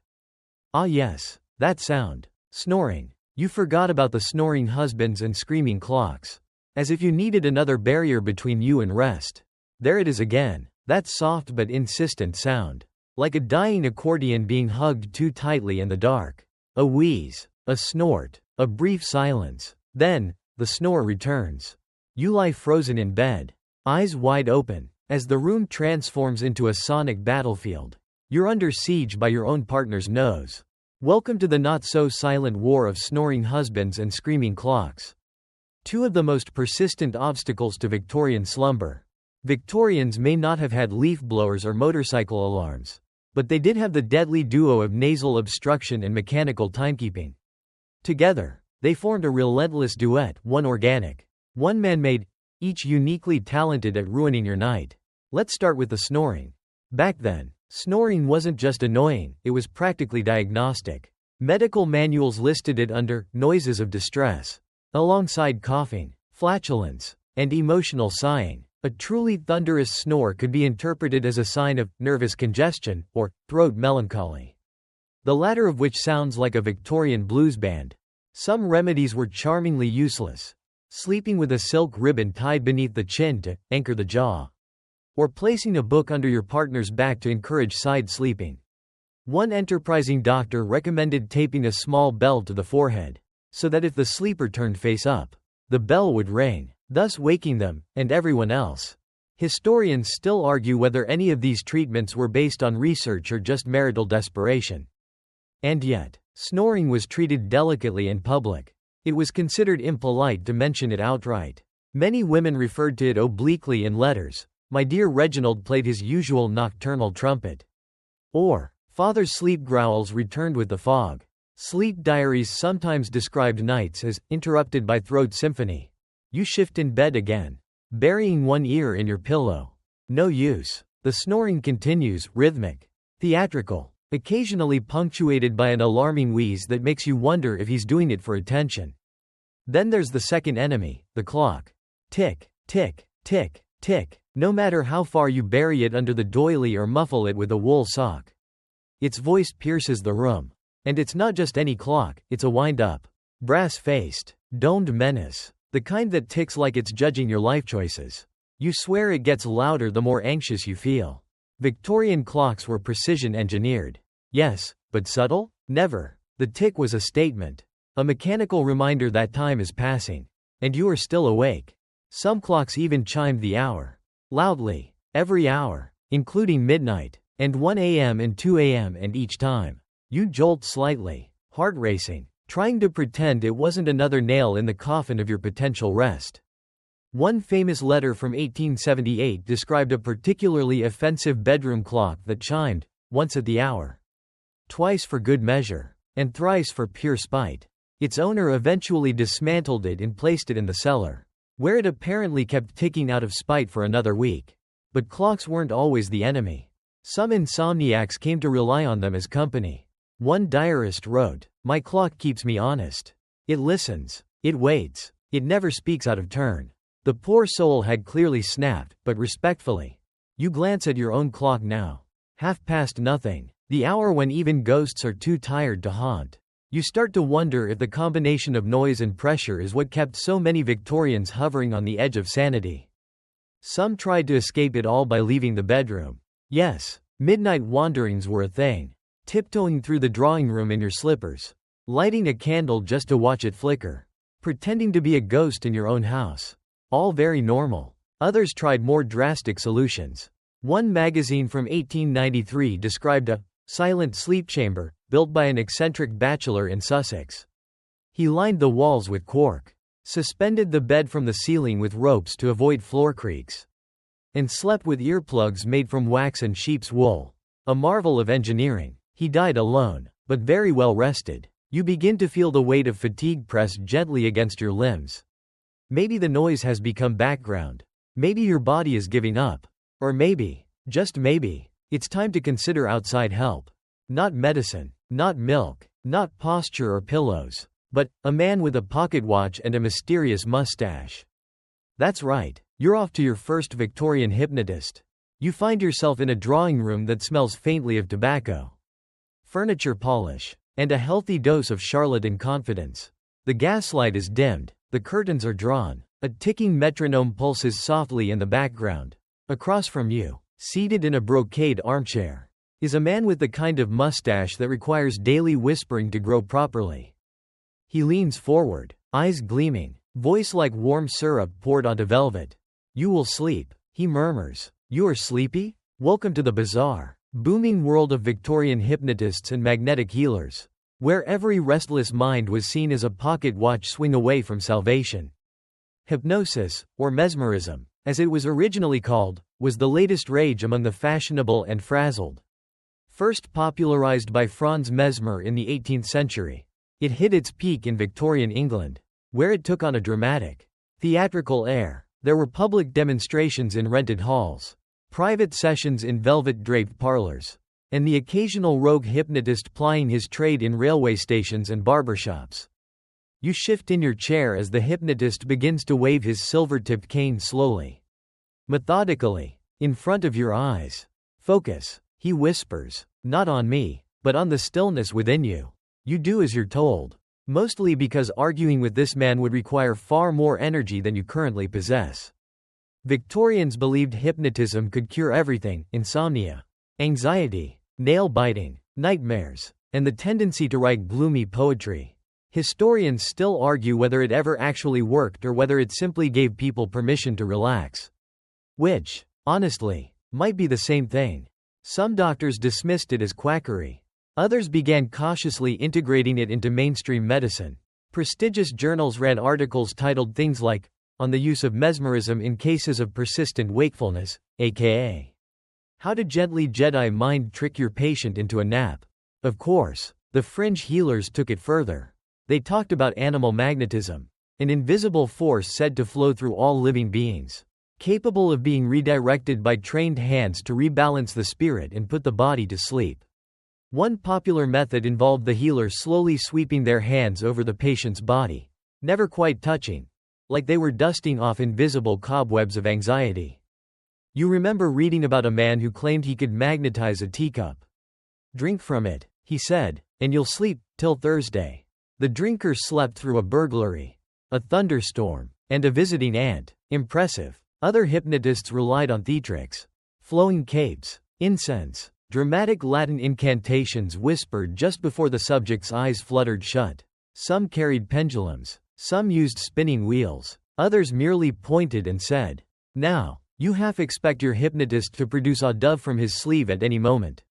Ah yes, that sound. Snoring. You forgot about the snoring husbands and screaming clocks. As if you needed another barrier between you and rest. There it is again, that soft but insistent sound. Like a dying accordion being hugged too tightly in the dark. A wheeze, a snort, a brief silence. Then, the snore returns. You lie frozen in bed, eyes wide open, as the room transforms into a sonic battlefield. You're under siege by your own partner's nose. Welcome to the not-so-silent war of snoring husbands and screaming clocks. 2 of the most persistent obstacles to Victorian slumber. Victorians may not have had leaf blowers or motorcycle alarms, but they did have the deadly duo of nasal obstruction and mechanical timekeeping. Together, they formed a relentless duet, one organic, one man-made, each uniquely talented at ruining your night. Let's start with the snoring. Back then, snoring wasn't just annoying, it was practically diagnostic. Medical manuals listed it under noises of distress, alongside coughing, flatulence, and emotional sighing. A truly thunderous snore could be interpreted as a sign of nervous congestion or throat melancholy, the latter of which sounds like a Victorian blues band. Some remedies were charmingly useless. Sleeping with a silk ribbon tied beneath the chin to anchor the jaw, or placing a book under your partner's back to encourage side sleeping. One enterprising doctor recommended taping a small bell to the forehead, so that if the sleeper turned face up, the bell would ring, thus waking them, and everyone else. Historians still argue whether any of these treatments were based on research or just marital desperation. And yet, snoring was treated delicately in public. It was considered impolite to mention it outright. Many women referred to it obliquely in letters. My dear Reginald played his usual nocturnal trumpet. Or, father's sleep growls returned with the fog. Sleep diaries sometimes described nights as interrupted by throat symphony. You shift in bed again, burying one ear in your pillow. No use. The snoring continues, rhythmic, theatrical, occasionally punctuated by an alarming wheeze that makes you wonder if he's doing it for attention. Then there's the second enemy, the clock. Tick, tick, tick, Tick, no matter how far you bury it under the doily or muffle it with a wool sock. Its voice pierces the room. And it's not just any clock, it's a wind-up, brass-faced, domed menace. The kind that ticks like it's judging your life choices. You swear it gets louder the more anxious you feel. Victorian clocks were precision-engineered. Yes, but subtle? Never. The tick was a statement. A mechanical reminder that time is passing. And you are still awake. Some clocks even chimed the hour. Loudly. Every hour. Including midnight. And 1 a.m. and 2 a.m. and each time. You jolt slightly. Heart racing. Trying to pretend it wasn't another nail in the coffin of your potential rest. One famous letter from 1878 described a particularly offensive bedroom clock that chimed, once at the hour. Twice for good measure. And thrice for pure spite. Its owner eventually dismantled it and placed it in the cellar, where it apparently kept ticking out of spite for another week. But clocks weren't always the enemy. Some insomniacs came to rely on them as company. One diarist wrote, "My clock keeps me honest. It listens. It waits. It never speaks out of turn." The poor soul had clearly snapped, but respectfully. You glance at your own clock now. nothing. The hour when even ghosts are too tired to haunt. You start to wonder if the combination of noise and pressure is what kept so many Victorians hovering on the edge of sanity. Some tried to escape it all by leaving the bedroom. Yes, midnight wanderings were a thing. Tiptoeing through the drawing room in your slippers. Lighting a candle just to watch it flicker. Pretending to be a ghost in your own house. All very normal. Others tried more drastic solutions. One magazine from 1893 described a silent sleep chamber built by an eccentric bachelor in Sussex. He lined the walls with cork, suspended the bed from the ceiling with ropes to avoid floor creaks, and slept with earplugs made from wax and sheep's wool. A marvel of engineering. He died alone, but very well rested. You begin to feel the weight of fatigue press gently against your limbs. Maybe the noise has become background. Maybe your body is giving up. Or maybe, just maybe, it's time to consider outside help. Not medicine, not milk, not posture or pillows, but a man with a pocket watch and a mysterious mustache. That's right, you're off to your first Victorian hypnotist. You find yourself in a drawing room that smells faintly of tobacco, furniture polish, and a healthy dose of charlatan confidence. The gaslight is dimmed, the curtains are drawn, a ticking metronome pulses softly in the background. Across from you, seated in a brocade armchair, is a man with the kind of mustache that requires daily whispering to grow properly. He leans forward, eyes gleaming, voice like warm syrup poured onto velvet. "You will sleep," he murmurs. "You are sleepy? Welcome to the bizarre, booming world of Victorian hypnotists and magnetic healers, where every restless mind was seen as a pocket watch swing away from salvation." Hypnosis, or mesmerism, as it was originally called, was the latest rage among the fashionable and frazzled. First popularized by Franz Mesmer in the 18th century, it hit its peak in Victorian England, where it took on a dramatic, theatrical air. There were public demonstrations in rented halls, private sessions in velvet-draped parlors, and the occasional rogue hypnotist plying his trade in railway stations and barbershops. You shift in your chair as the hypnotist begins to wave his silver-tipped cane slowly, methodically, in front of your eyes. "Focus," he whispers, "not on me, but on the stillness within you." You do as you're told, mostly because arguing with this man would require far more energy than you currently possess. Victorians believed hypnotism could cure everything: insomnia, anxiety, nail-biting, nightmares, and the tendency to write gloomy poetry. Historians still argue whether it ever actually worked or whether it simply gave people permission to relax. Which, honestly, might be the same thing. Some doctors dismissed it as quackery. Others began cautiously integrating it into mainstream medicine. Prestigious journals ran articles titled things like, "On the Use of Mesmerism in Cases of Persistent Wakefulness," aka, "How to Gently Jedi Mind Trick Your Patient into a Nap." Of course, the fringe healers took it further. They talked about animal magnetism, an invisible force said to flow through all living beings, capable of being redirected by trained hands to rebalance the spirit and put the body to sleep. One popular method involved the healer slowly sweeping their hands over the patient's body, never quite touching, like they were dusting off invisible cobwebs of anxiety. You remember reading about a man who claimed he could magnetize a teacup. "Drink from it," he said, "and you'll sleep till Thursday." The drinker slept through a burglary, a thunderstorm, and a visiting aunt. Impressive. Other hypnotists relied on theatrics, flowing capes, incense, dramatic Latin incantations whispered just before the subject's eyes fluttered shut. Some carried pendulums, some used spinning wheels, others merely pointed and said, "Now." You half expect your hypnotist to produce a dove from his sleeve at any moment.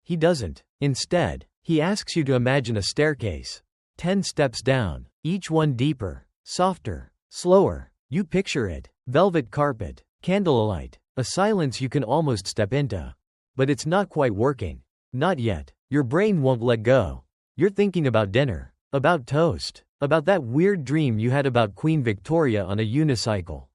He doesn't. Instead, he asks you to imagine a staircase. 10 steps down, each one deeper, softer, slower. You picture it. Velvet carpet, candlelight, a silence you can almost step into. But it's not quite working. Not yet. Your brain won't let go. You're thinking about dinner, about toast, about that weird dream you had about Queen Victoria on a unicycle.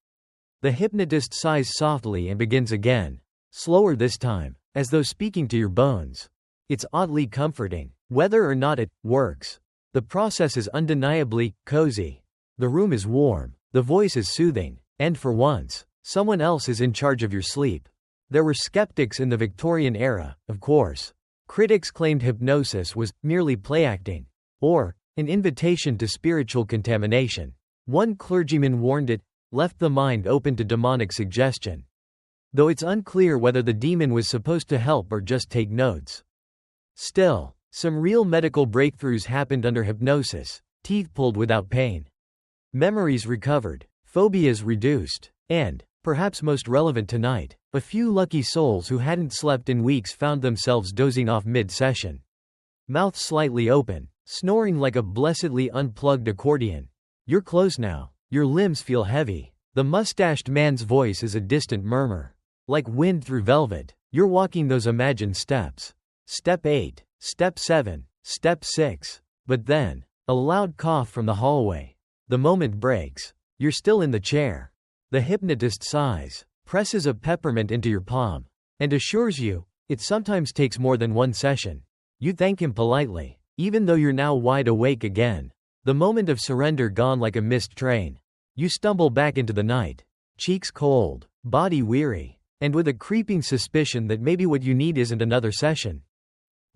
The hypnotist sighs softly and begins again, slower this time, as though speaking to your bones. It's oddly comforting, whether or not it works. The process is undeniably cozy. The room is warm, the voice is soothing, and for once, someone else is in charge of your sleep. There were skeptics in the Victorian era, of course. Critics claimed hypnosis was merely play acting, or an invitation to spiritual contamination. One clergyman warned it left the mind open to demonic suggestion. Though it's unclear whether the demon was supposed to help or just take notes. Still, some real medical breakthroughs happened under hypnosis: teeth pulled without pain, memories recovered, phobias reduced, and, perhaps most relevant tonight, a few lucky souls who hadn't slept in weeks found themselves dozing off mid-session. Mouth slightly open, snoring like a blessedly unplugged accordion. You're close now. Your limbs feel heavy. The mustached man's voice is a distant murmur. Like wind through velvet, you're walking those imagined steps. Step 8, Step 7, Step 6. But then, a loud cough from the hallway. The moment breaks. You're still in the chair. The hypnotist sighs, presses a peppermint into your palm, and assures you, it sometimes takes more than one session. You thank him politely, even though you're now wide awake again. The moment of surrender gone like a missed train. You stumble back into the night, cheeks cold, body weary, and with a creeping suspicion that maybe what you need isn't another session,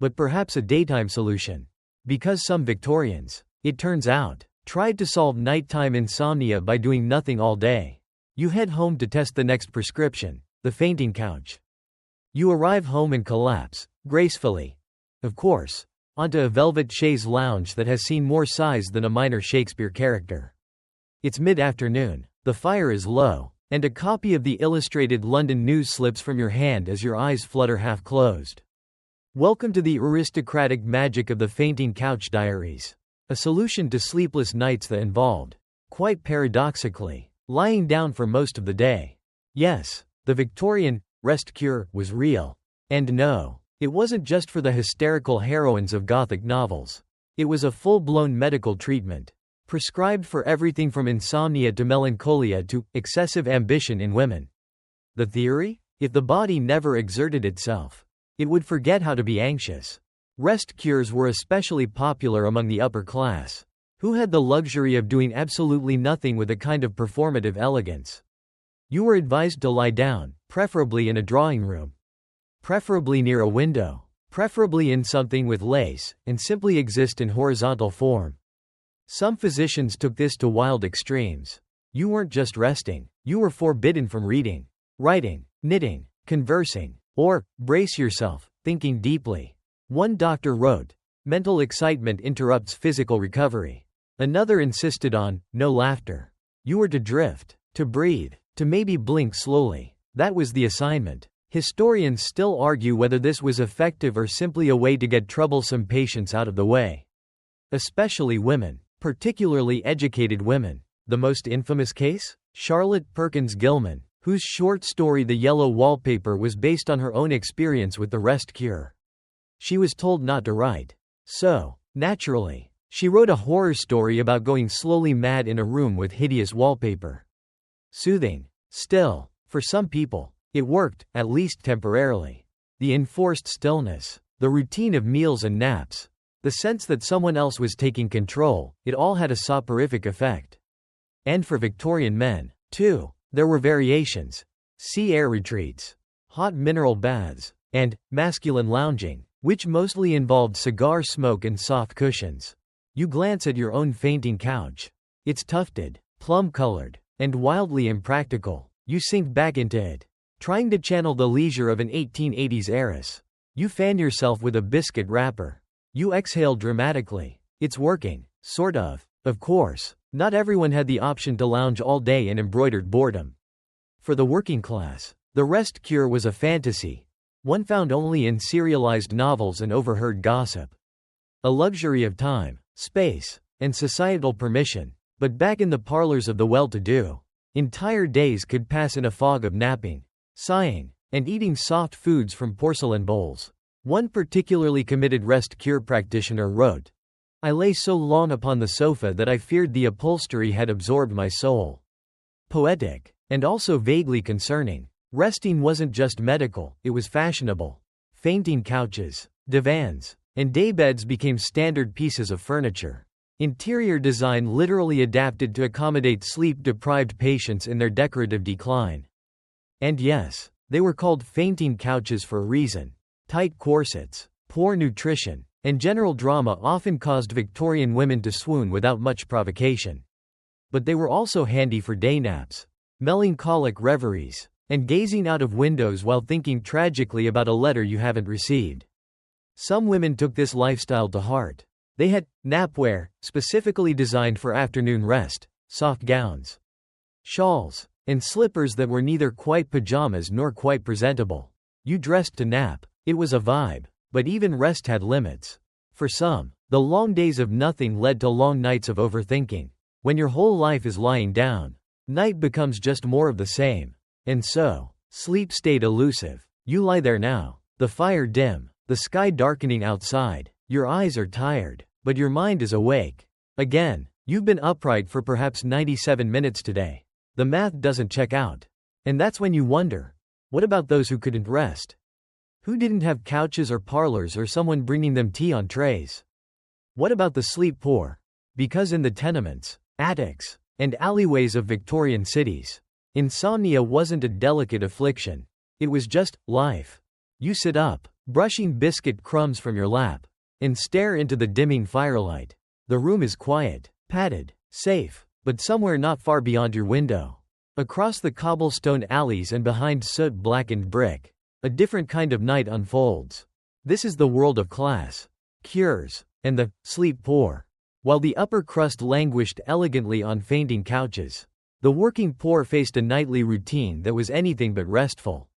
but perhaps a daytime solution. Because some Victorians, it turns out, tried to solve nighttime insomnia by doing nothing all day. You head home to test the next prescription, the fainting couch. You arrive home and collapse, gracefully, of course, onto a velvet chaise lounge that has seen more sighs than a minor Shakespeare character. It's mid-afternoon, the fire is low, and a copy of the Illustrated London News slips from your hand as your eyes flutter half-closed. Welcome to the aristocratic magic of the Fainting Couch Diaries. A solution to sleepless nights that involved, quite paradoxically, lying down for most of the day. Yes, the Victorian rest cure was real. And no, it wasn't just for the hysterical heroines of Gothic novels. It was a full-blown medical treatment. Prescribed for everything from insomnia to melancholia to excessive ambition in women. The theory? If the body never exerted itself, it would forget how to be anxious. Rest cures were especially popular among the upper class, who had the luxury of doing absolutely nothing with a kind of performative elegance. You were advised to lie down, preferably in a drawing room, preferably near a window, preferably in something with lace, and simply exist in horizontal form. Some physicians took this to wild extremes. You weren't just resting, you were forbidden from reading, writing, knitting, conversing, or, brace yourself, thinking deeply. One doctor wrote, mental excitement interrupts physical recovery. Another insisted on, no laughter. You were to drift, to breathe, to maybe blink slowly. That was the assignment. Historians still argue whether this was effective or simply a way to get troublesome patients out of the way. Especially women. Particularly educated women. The most infamous case? Charlotte Perkins Gilman, whose short story The Yellow Wallpaper was based on her own experience with the rest cure. She was told not to write. So, naturally, she wrote a horror story about going slowly mad in a room with hideous wallpaper. Soothing. Still, for some people, it worked, at least temporarily. The enforced stillness, the routine of meals and naps, the sense that someone else was taking control, it all had a soporific effect. And for Victorian men, too, there were variations. sea air retreats, hot mineral baths, and masculine lounging, which mostly involved cigar smoke and soft cushions. You glance at your own fainting couch. It's tufted, plum-colored, and wildly impractical. You sink back into it, trying to channel the leisure of an 1880s heiress. You fan yourself with a biscuit wrapper. You exhale dramatically. It's working, sort of. Of course, not everyone had the option to lounge all day in embroidered boredom. For the working class, the rest cure was a fantasy, one found only in serialized novels and overheard gossip. A luxury of time, space, and societal permission. But back in the parlors of the well-to-do, entire days could pass in a fog of napping, sighing, and eating soft foods from porcelain bowls. One particularly committed rest cure practitioner wrote, "I lay so long upon the sofa that I feared the upholstery had absorbed my soul." Poetic, and also vaguely concerning. Resting wasn't just medical, it was fashionable. Fainting couches, divans, and daybeds became standard pieces of furniture. Interior design literally adapted to accommodate sleep-deprived patients in their decorative decline. And yes, they were called fainting couches for a reason. Tight corsets, poor nutrition, and general drama often caused Victorian women to swoon without much provocation. But they were also handy for day naps, melancholic reveries, and gazing out of windows while thinking tragically about a letter you haven't received. Some women took this lifestyle to heart. They had napwear, specifically designed for afternoon rest, soft gowns, shawls, and slippers that were neither quite pajamas nor quite presentable. You dressed to nap. It was a vibe, but even rest had limits. For some, the long days of nothing led to long nights of overthinking. When your whole life is lying down, night becomes just more of the same. And so, sleep stayed elusive. You lie there now, the fire dim, the sky darkening outside, your eyes are tired, but your mind is awake. Again, you've been upright for perhaps 97 minutes today. The math doesn't check out. And that's when you wonder, what about those who couldn't rest? Who didn't have couches or parlors or someone bringing them tea on trays? What about the sleep poor? Because in the tenements, attics, and alleyways of Victorian cities, insomnia wasn't a delicate affliction. It was just life. You sit up, brushing biscuit crumbs from your lap, and stare into the dimming firelight. The room is quiet, padded, safe, but somewhere not far beyond your window. Across the cobblestone alleys and behind soot-blackened brick, a different kind of night unfolds. This is the world of class, cures, and the sleep poor. While the upper crust languished elegantly on fainting couches, the working poor faced a nightly routine that was anything but restful.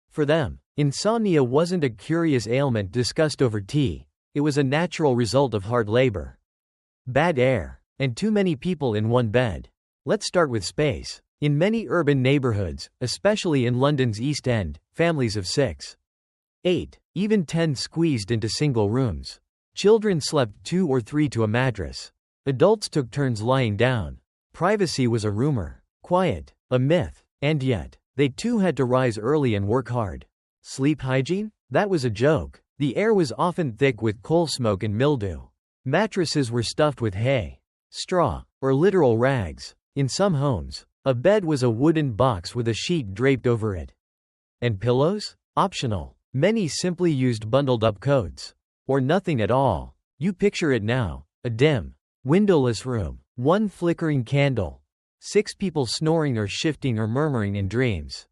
For them, insomnia wasn't a curious ailment discussed over tea. It was a natural result of hard labor, bad air, and too many people in one bed. Let's start with space. In many urban neighborhoods, especially in London's East End, families of 6, 8, even 10 squeezed into single rooms. Children slept 2 or 3 to a mattress. Adults took turns lying down. Privacy was a rumor, quiet, a myth, and yet, they too had to rise early and work hard. Sleep hygiene? That was a joke. The air was often thick with coal smoke and mildew. Mattresses were stuffed with hay, straw, or literal rags. In some homes, a bed was a wooden box with a sheet draped over it. And pillows? Optional. Many simply used bundled-up coats. Or nothing at all. You picture it now, a dim, windowless room, one flickering candle, 6 people snoring or shifting or murmuring in dreams.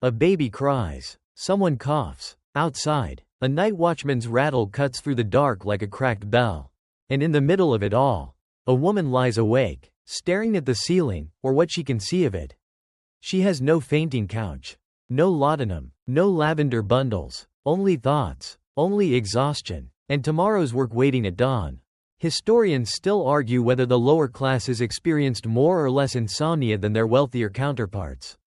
A baby cries. Someone coughs. Outside, a night watchman's rattle cuts through the dark like a cracked bell. And in the middle of it all, a woman lies awake, staring at the ceiling, or what she can see of it. She has no fainting couch, no laudanum, no lavender bundles, only thoughts, only exhaustion, and tomorrow's work waiting at dawn. Historians still argue whether the lower classes experienced more or less insomnia than their wealthier counterparts.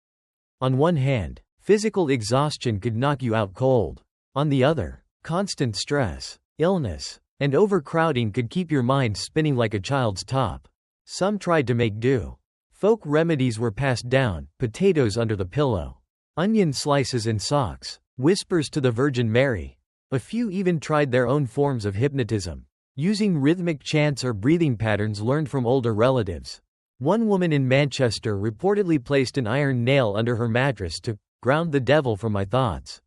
On one hand, physical exhaustion could knock you out cold. On the other, constant stress, illness, and overcrowding could keep your mind spinning like a child's top. Some tried to make do. Folk remedies were passed down: potatoes under the pillow, onion slices in socks, whispers to the Virgin Mary. A few even tried their own forms of hypnotism, using rhythmic chants or breathing patterns learned from older relatives. One woman in Manchester reportedly placed an iron nail under her mattress to ground the devil from my thoughts.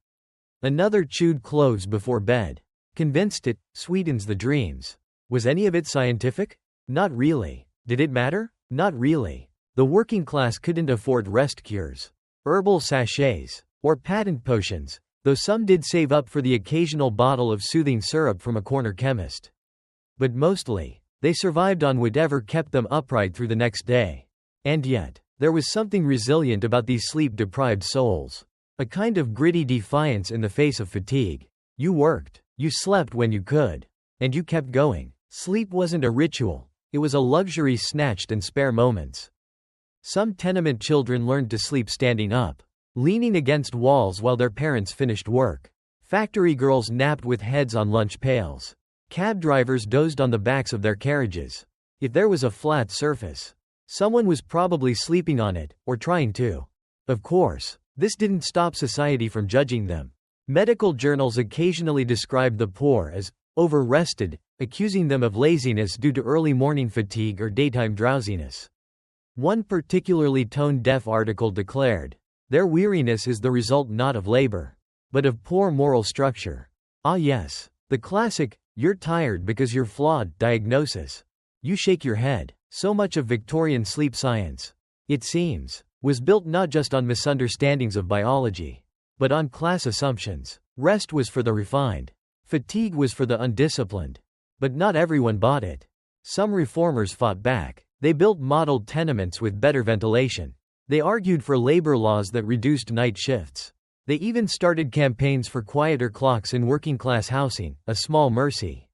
Another chewed cloves before bed. Convinced it sweetens the dreams. Was any of it scientific? Not really. Did it matter? Not really. The working class couldn't afford rest cures, herbal sachets, or patent potions, though some did save up for the occasional bottle of soothing syrup from a corner chemist. But mostly, they survived on whatever kept them upright through the next day. And yet, there was something resilient about these sleep-deprived souls. A kind of gritty defiance in the face of fatigue. You worked, you slept when you could, and you kept going. Sleep wasn't a ritual, it was a luxury snatched in spare moments. Some tenement children learned to sleep standing up, leaning against walls while their parents finished work. Factory girls napped with heads on lunch pails. Cab drivers dozed on the backs of their carriages. If there was a flat surface, someone was probably sleeping on it, or trying to. Of course, this didn't stop society from judging them. Medical journals occasionally described the poor as over-rested, accusing them of laziness due to early morning fatigue or daytime drowsiness. One particularly tone-deaf article declared, their weariness is the result not of labor, but of poor moral structure. Ah yes, the classic, you're tired because you're flawed diagnosis. You shake your head. So much of Victorian sleep science, it seems, was built not just on misunderstandings of biology, but on class assumptions. Rest was for the refined. Fatigue was for the undisciplined. But not everyone bought it. Some reformers fought back. They built modeled tenements with better ventilation. They argued for labor laws that reduced night shifts. They even started campaigns for quieter clocks in working-class housing, a small mercy.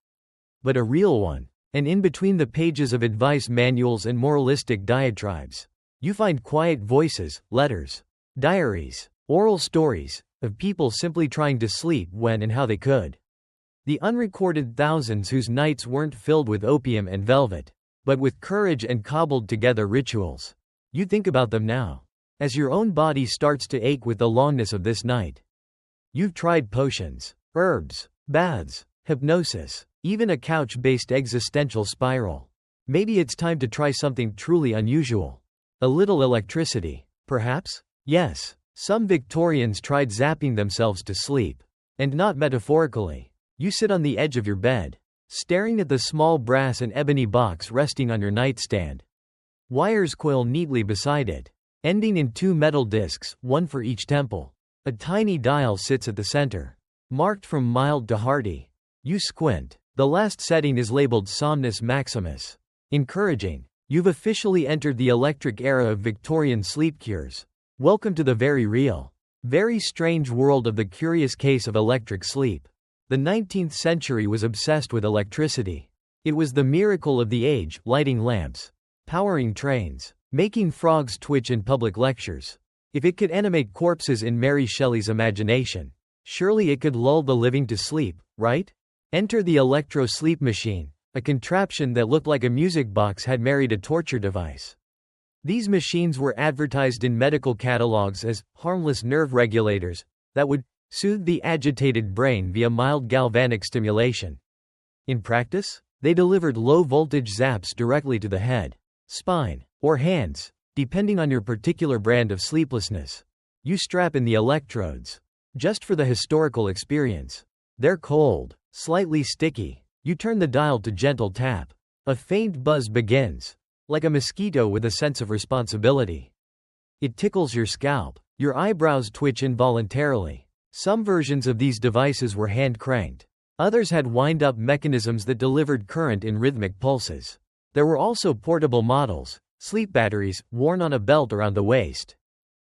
But a real one. And in between the pages of advice manuals and moralistic diatribes, you find quiet voices, letters, diaries, oral stories, of people simply trying to sleep when and how they could. The unrecorded thousands whose nights weren't filled with opium and velvet, but with courage and cobbled together rituals. You think about them now, as your own body starts to ache with the longness of this night. You've tried potions, herbs, baths, hypnosis, even a couch-based existential spiral. Maybe it's time to try something truly unusual. A little electricity, perhaps? Yes, some Victorians tried zapping themselves to sleep. And not metaphorically. You sit on the edge of your bed, staring at the small brass and ebony box resting on your nightstand. Wires coil neatly beside it, ending in 2 metal discs, one for each temple. A tiny dial sits at the center, marked from mild to hearty. You squint. The last setting is labeled Somnus Maximus. Encouraging. You've officially entered the electric era of Victorian sleep cures. Welcome to the very real, very strange world of the curious case of electric sleep. The 19th century was obsessed with electricity. It was the miracle of the age, lighting lamps, powering trains, making frogs twitch in public lectures. If it could animate corpses in Mary Shelley's imagination, surely it could lull the living to sleep, right? Enter the electro-sleep machine, a contraption that looked like a music box had married a torture device. These machines were advertised in medical catalogs as harmless nerve regulators that would soothe the agitated brain via mild galvanic stimulation. In practice, they delivered low-voltage zaps directly to the head, spine, or hands, depending on your particular brand of sleeplessness. You strap in the electrodes, just for the historical experience. They're cold, slightly sticky. You turn the dial to gentle tap. A faint buzz begins, like a mosquito with a sense of responsibility. It tickles your scalp. Your eyebrows twitch involuntarily. Some versions of these devices were hand-cranked. Others had wind-up mechanisms that delivered current in rhythmic pulses. There were also portable models, sleep batteries, worn on a belt around the waist,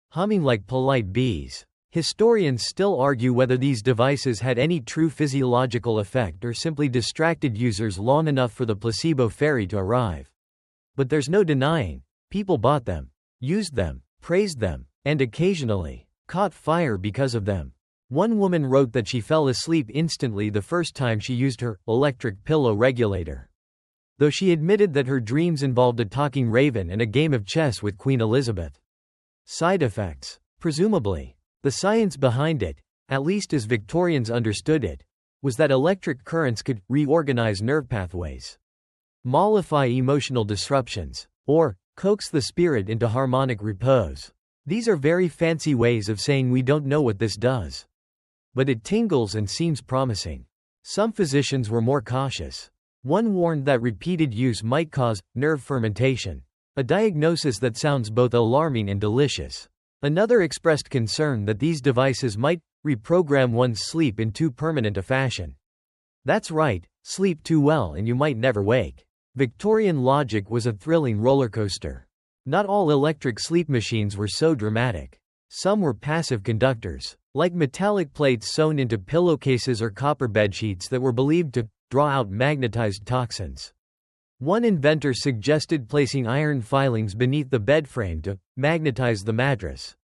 humming like polite bees. Historians still argue whether these devices had any true physiological effect or simply distracted users long enough for the placebo fairy to arrive. But there's no denying, people bought them, used them, praised them, and occasionally caught fire because of them. One woman wrote that she fell asleep instantly the first time she used her electric pillow regulator, though she admitted that her dreams involved a talking raven and a game of chess with Queen Elizabeth. Side effects. Presumably, the science behind it, at least as Victorians understood it, was that electric currents could reorganize nerve pathways, mollify emotional disruptions, or coax the spirit into harmonic repose. These are very fancy ways of saying we don't know what this does. But it tingles and seems promising. Some physicians were more cautious. One warned that repeated use might cause nerve fermentation, a diagnosis that sounds both alarming and delicious. Another expressed concern that these devices might reprogram one's sleep in too permanent a fashion. That's right, sleep too well and you might never wake. Victorian logic was a thrilling roller coaster. Not all electric sleep machines were so dramatic. Some were passive conductors, like metallic plates sewn into pillowcases or copper bedsheets that were believed to draw out magnetized toxins. One inventor suggested placing iron filings beneath the bed frame to magnetize the mattress.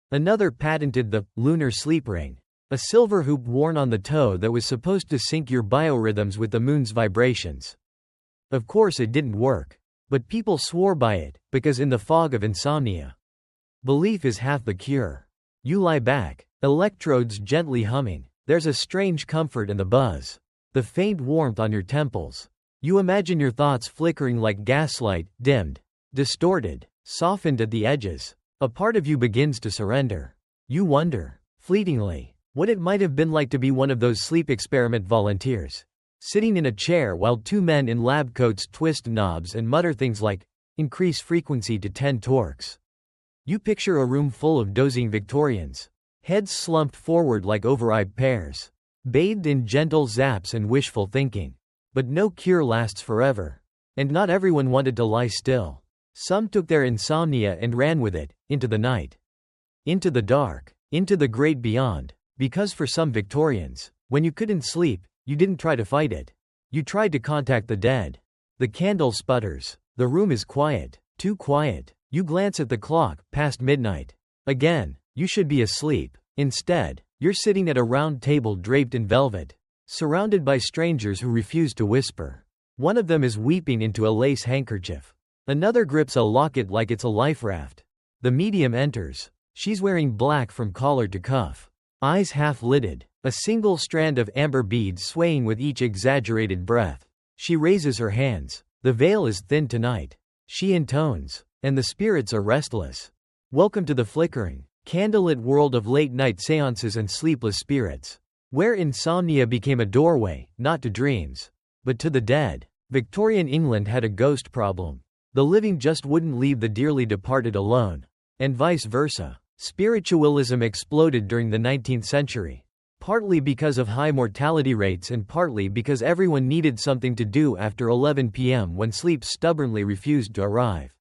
Another patented the lunar sleep ring, a silver hoop worn on the toe that was supposed to sync your biorhythms with the moon's vibrations. Of course it didn't work, but people swore by it, because in the fog of insomnia, belief is half the cure. You lie back, electrodes gently humming. There's a strange comfort in the buzz, the faint warmth on your temples. You imagine your thoughts flickering like gaslight, dimmed, distorted, softened at the edges. A part of you begins to surrender. You wonder, fleetingly, what it might have been like to be one of those sleep experiment volunteers, sitting in a chair while two men in lab coats twist knobs and mutter things like, increase frequency to 10 torques. You picture a room full of dozing Victorians, heads slumped forward like overripe pears, bathed in gentle zaps and wishful thinking. But no cure lasts forever. And not everyone wanted to lie still. Some took their insomnia and ran with it, into the night, into the dark, into the great beyond, because for some Victorians, when you couldn't sleep, you didn't try to fight it. You tried to contact the dead. The candle sputters. The room is quiet, too quiet. You glance at the clock, past midnight. Again, you should be asleep. Instead, you're sitting at a round table draped in velvet, surrounded by strangers who refuse to whisper. One of them is weeping into a lace handkerchief. Another grips a locket like it's a life raft. The medium enters. She's wearing black from collar to cuff. Eyes half-lidded, a single strand of amber beads swaying with each exaggerated breath. She raises her hands. The veil is thin tonight. She intones, and the spirits are restless. Welcome to the flickering, candlelit world of late-night seances and sleepless spirits, where insomnia became a doorway, not to dreams, but to the dead. Victorian England had a ghost problem. The living just wouldn't leave the dearly departed alone. And vice versa. Spiritualism exploded during the 19th century. Partly because of high mortality rates and partly because everyone needed something to do after 11 p.m. when sleep stubbornly refused to arrive.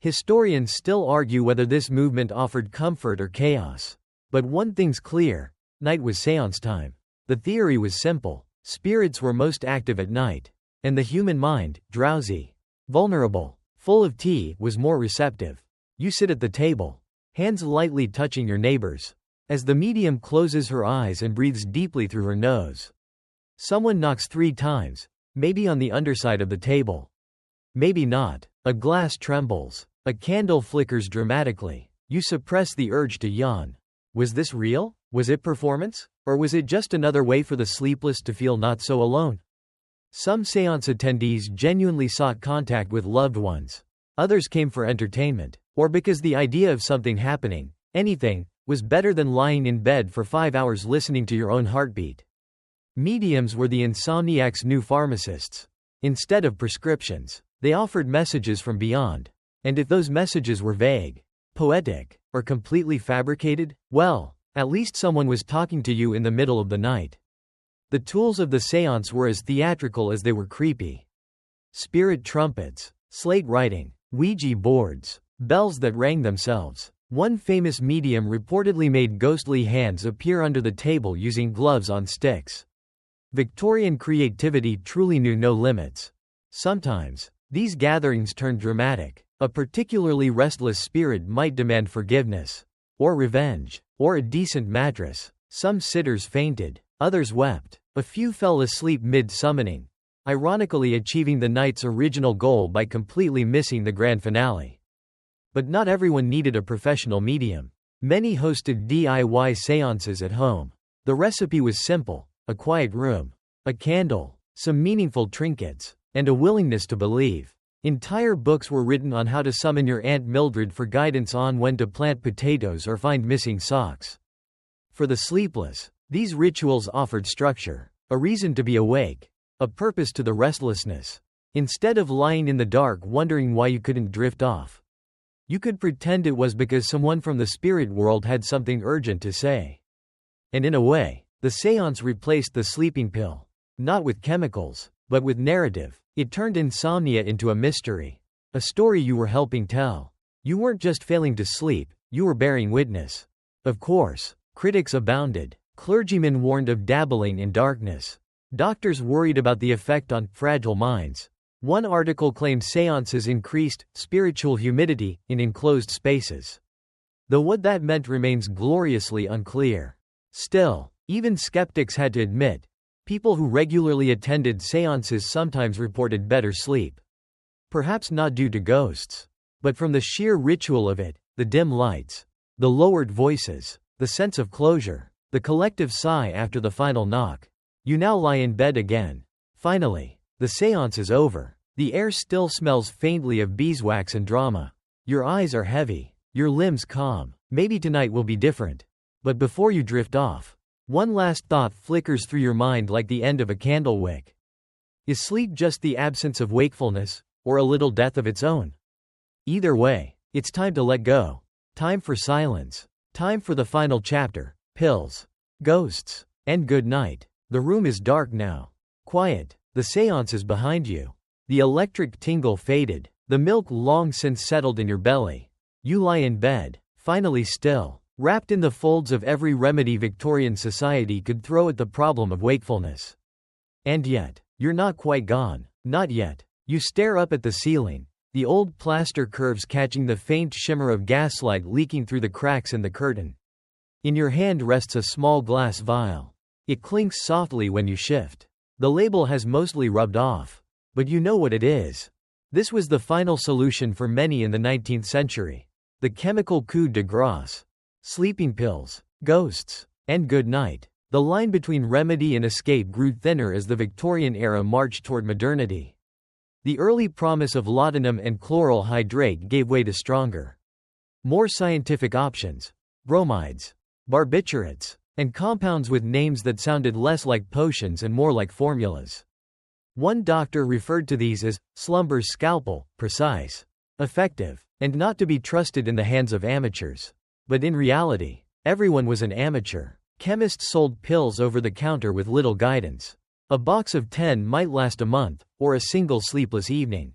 Historians still argue whether this movement offered comfort or chaos. But one thing's clear. Night was seance time. The theory was simple. Spirits were most active at night. And the human mind, drowsy, vulnerable, full of tea, was more receptive. You sit at the table, hands lightly touching your neighbor's, as the medium closes her eyes and breathes deeply through her nose. Someone knocks 3 times, maybe on the underside of the table. Maybe not. A glass trembles. A candle flickers dramatically. You suppress the urge to yawn. Was this real? Was it performance? Or was it just another way for the sleepless to feel not so alone? Some seance attendees genuinely sought contact with loved ones. Others came for entertainment, or because the idea of something happening, anything, was better than lying in bed for 5 hours listening to your own heartbeat. Mediums were the insomniac's new pharmacists. Instead of prescriptions, they offered messages from beyond. And if those messages were vague, poetic, or completely fabricated, well, at least someone was talking to you in the middle of the night. The tools of the seance were as theatrical as they were creepy. Spirit trumpets, slate writing, Ouija boards, bells that rang themselves. One famous medium reportedly made ghostly hands appear under the table using gloves on sticks. Victorian creativity truly knew no limits. Sometimes, these gatherings turned dramatic. A particularly restless spirit might demand forgiveness, or revenge, or a decent mattress. Some sitters fainted, others wept. A few fell asleep mid-summoning, ironically achieving the night's original goal by completely missing the grand finale. But not everyone needed a professional medium. Many hosted DIY seances at home. The recipe was simple: a quiet room, a candle, some meaningful trinkets, and a willingness to believe. Entire books were written on how to summon your Aunt Mildred for guidance on when to plant potatoes or find missing socks. For the sleepless, these rituals offered structure, a reason to be awake, a purpose to the restlessness. Instead of lying in the dark wondering why you couldn't drift off, you could pretend it was because someone from the spirit world had something urgent to say. And in a way, the seance replaced the sleeping pill. Not with chemicals, but with narrative. It turned insomnia into a mystery. A story you were helping tell. You weren't just failing to sleep, you were bearing witness. Of course, critics abounded. Clergymen warned of dabbling in darkness. Doctors worried about the effect on fragile minds. One article claimed seances increased spiritual humidity in enclosed spaces. Though what that meant remains gloriously unclear. Still, even skeptics had to admit, people who regularly attended seances sometimes reported better sleep. Perhaps not due to ghosts, but from the sheer ritual of it, the dim lights, the lowered voices, the sense of closure, the collective sigh after the final knock. You now lie in bed again. Finally, the seance is over. The air still smells faintly of beeswax and drama. Your eyes are heavy, your limbs calm. Maybe tonight will be different. But before you drift off, one last thought flickers through your mind like the end of a candle wick. Is sleep just the absence of wakefulness, or a little death of its own? Either way, it's time to let go. Time for silence. Time for the final chapter. Pills, ghosts, and good night. The room is dark now. Quiet. The seance is behind you. The electric tingle faded. The milk long since settled in your belly. You lie in bed, finally still, wrapped in the folds of every remedy Victorian society could throw at the problem of wakefulness. And yet, you're not quite gone. Not yet. You stare up at the ceiling, the old plaster curves catching the faint shimmer of gaslight leaking through the cracks in the curtain. In your hand rests a small glass vial. It clinks softly when you shift. The label has mostly rubbed off, but you know what it is. This was the final solution for many in the 19th century. The chemical coup de grace. Sleeping pills, ghosts, and good night. The line between remedy and escape grew thinner as the Victorian era marched toward modernity. The early promise of laudanum and chloral hydrate gave way to stronger, more scientific options: bromides, barbiturates, and compounds with names that sounded less like potions and more like formulas. One doctor referred to these as slumber's scalpel, precise, effective, and not to be trusted in the hands of amateurs. But in reality, everyone was an amateur. Chemists sold pills over the counter with little guidance. A box of 10 might last a month, or a single sleepless evening.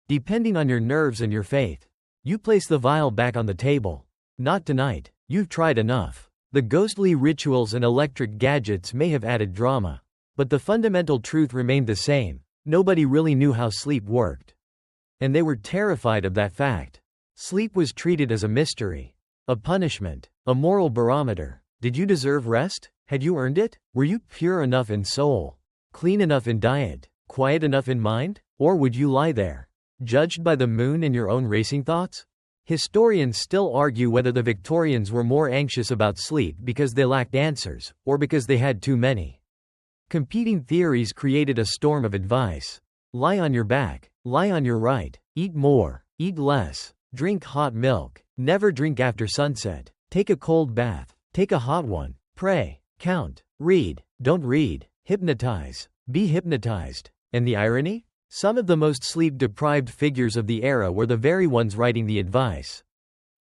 Depending on your nerves and your faith. You place the vial back on the table. Not tonight. You've tried enough. The ghostly rituals and electric gadgets may have added drama, but the fundamental truth remained the same. Nobody really knew how sleep worked. And they were terrified of that fact. Sleep was treated as a mystery. A punishment, a moral barometer. Did you deserve rest? Had you earned it? Were you pure enough in soul, clean enough in diet, quiet enough in mind? Or would you lie there, judged by the moon and your own racing thoughts? Historians still argue whether the Victorians were more anxious about sleep because they lacked answers, or because they had too many. Competing theories created a storm of advice. Lie on your back, lie on your right, eat more, eat less, drink hot milk, never drink after sunset, take a cold bath, take a hot one, pray, count, read, don't read, hypnotize, be hypnotized. And the irony? Some of the most sleep-deprived figures of the era were the very ones writing the advice.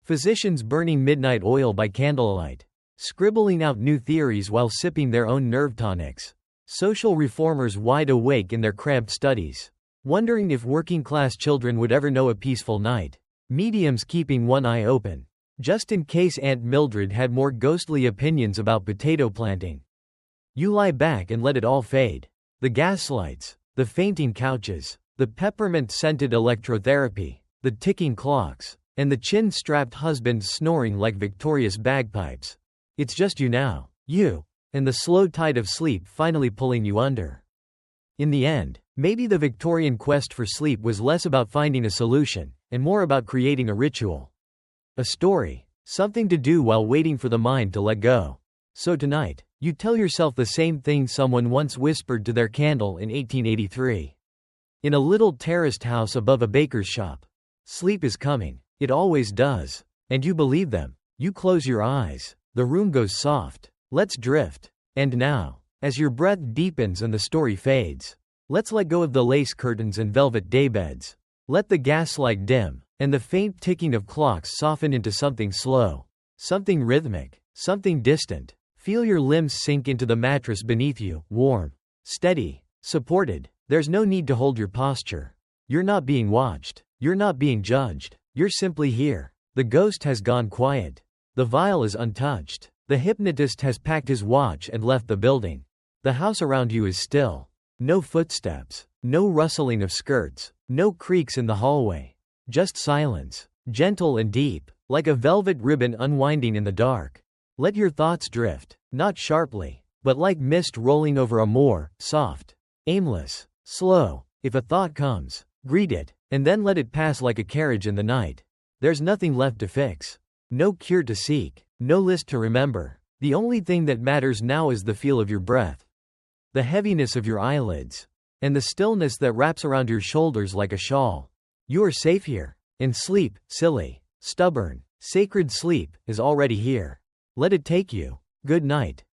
Physicians burning midnight oil by candlelight, scribbling out new theories while sipping their own nerve tonics. Social reformers wide awake in their cramped studies, wondering if working-class children would ever know a peaceful night. Mediums keeping one eye open, just in case Aunt Mildred had more ghostly opinions about potato planting. You lie back and let it all fade. The gaslights, the fainting couches, the peppermint-scented electrotherapy, the ticking clocks, and the chin-strapped husband snoring like victorious bagpipes. It's just you now, you, and the slow tide of sleep finally pulling you under. In the end, maybe the Victorian quest for sleep was less about finding a solution, and more about creating a ritual. A story, something to do while waiting for the mind to let go. So tonight, you tell yourself the same thing someone once whispered to their candle in 1883. in a little terraced house above a baker's shop. Sleep is coming. It always does. And you believe them. You close your eyes. The room goes soft. Let's drift. And now, as your breath deepens and the story fades, let's let go of the lace curtains and velvet daybeds. Let the gaslight dim, and the faint ticking of clocks soften into something slow, something rhythmic, something distant. Feel your limbs sink into the mattress beneath you, warm, steady, supported. There's no need to hold your posture. You're not being watched. You're not being judged. You're simply here. The ghost has gone quiet. The vial is untouched. The hypnotist has packed his watch and left the building. The house around you is still. No footsteps. No rustling of skirts. No creaks in the hallway. Just silence. Gentle and deep, like a velvet ribbon unwinding in the dark. Let your thoughts drift, not sharply, but like mist rolling over a moor, soft, aimless, slow. If a thought comes, greet it, and then let it pass like a carriage in the night. There's nothing left to fix. No cure to seek. No list to remember. The only thing that matters now is the feel of your breath, the heaviness of your eyelids, and the stillness that wraps around your shoulders like a shawl. You are safe here. And sleep, silly, stubborn, sacred sleep, is already here. Let it take you. Good night.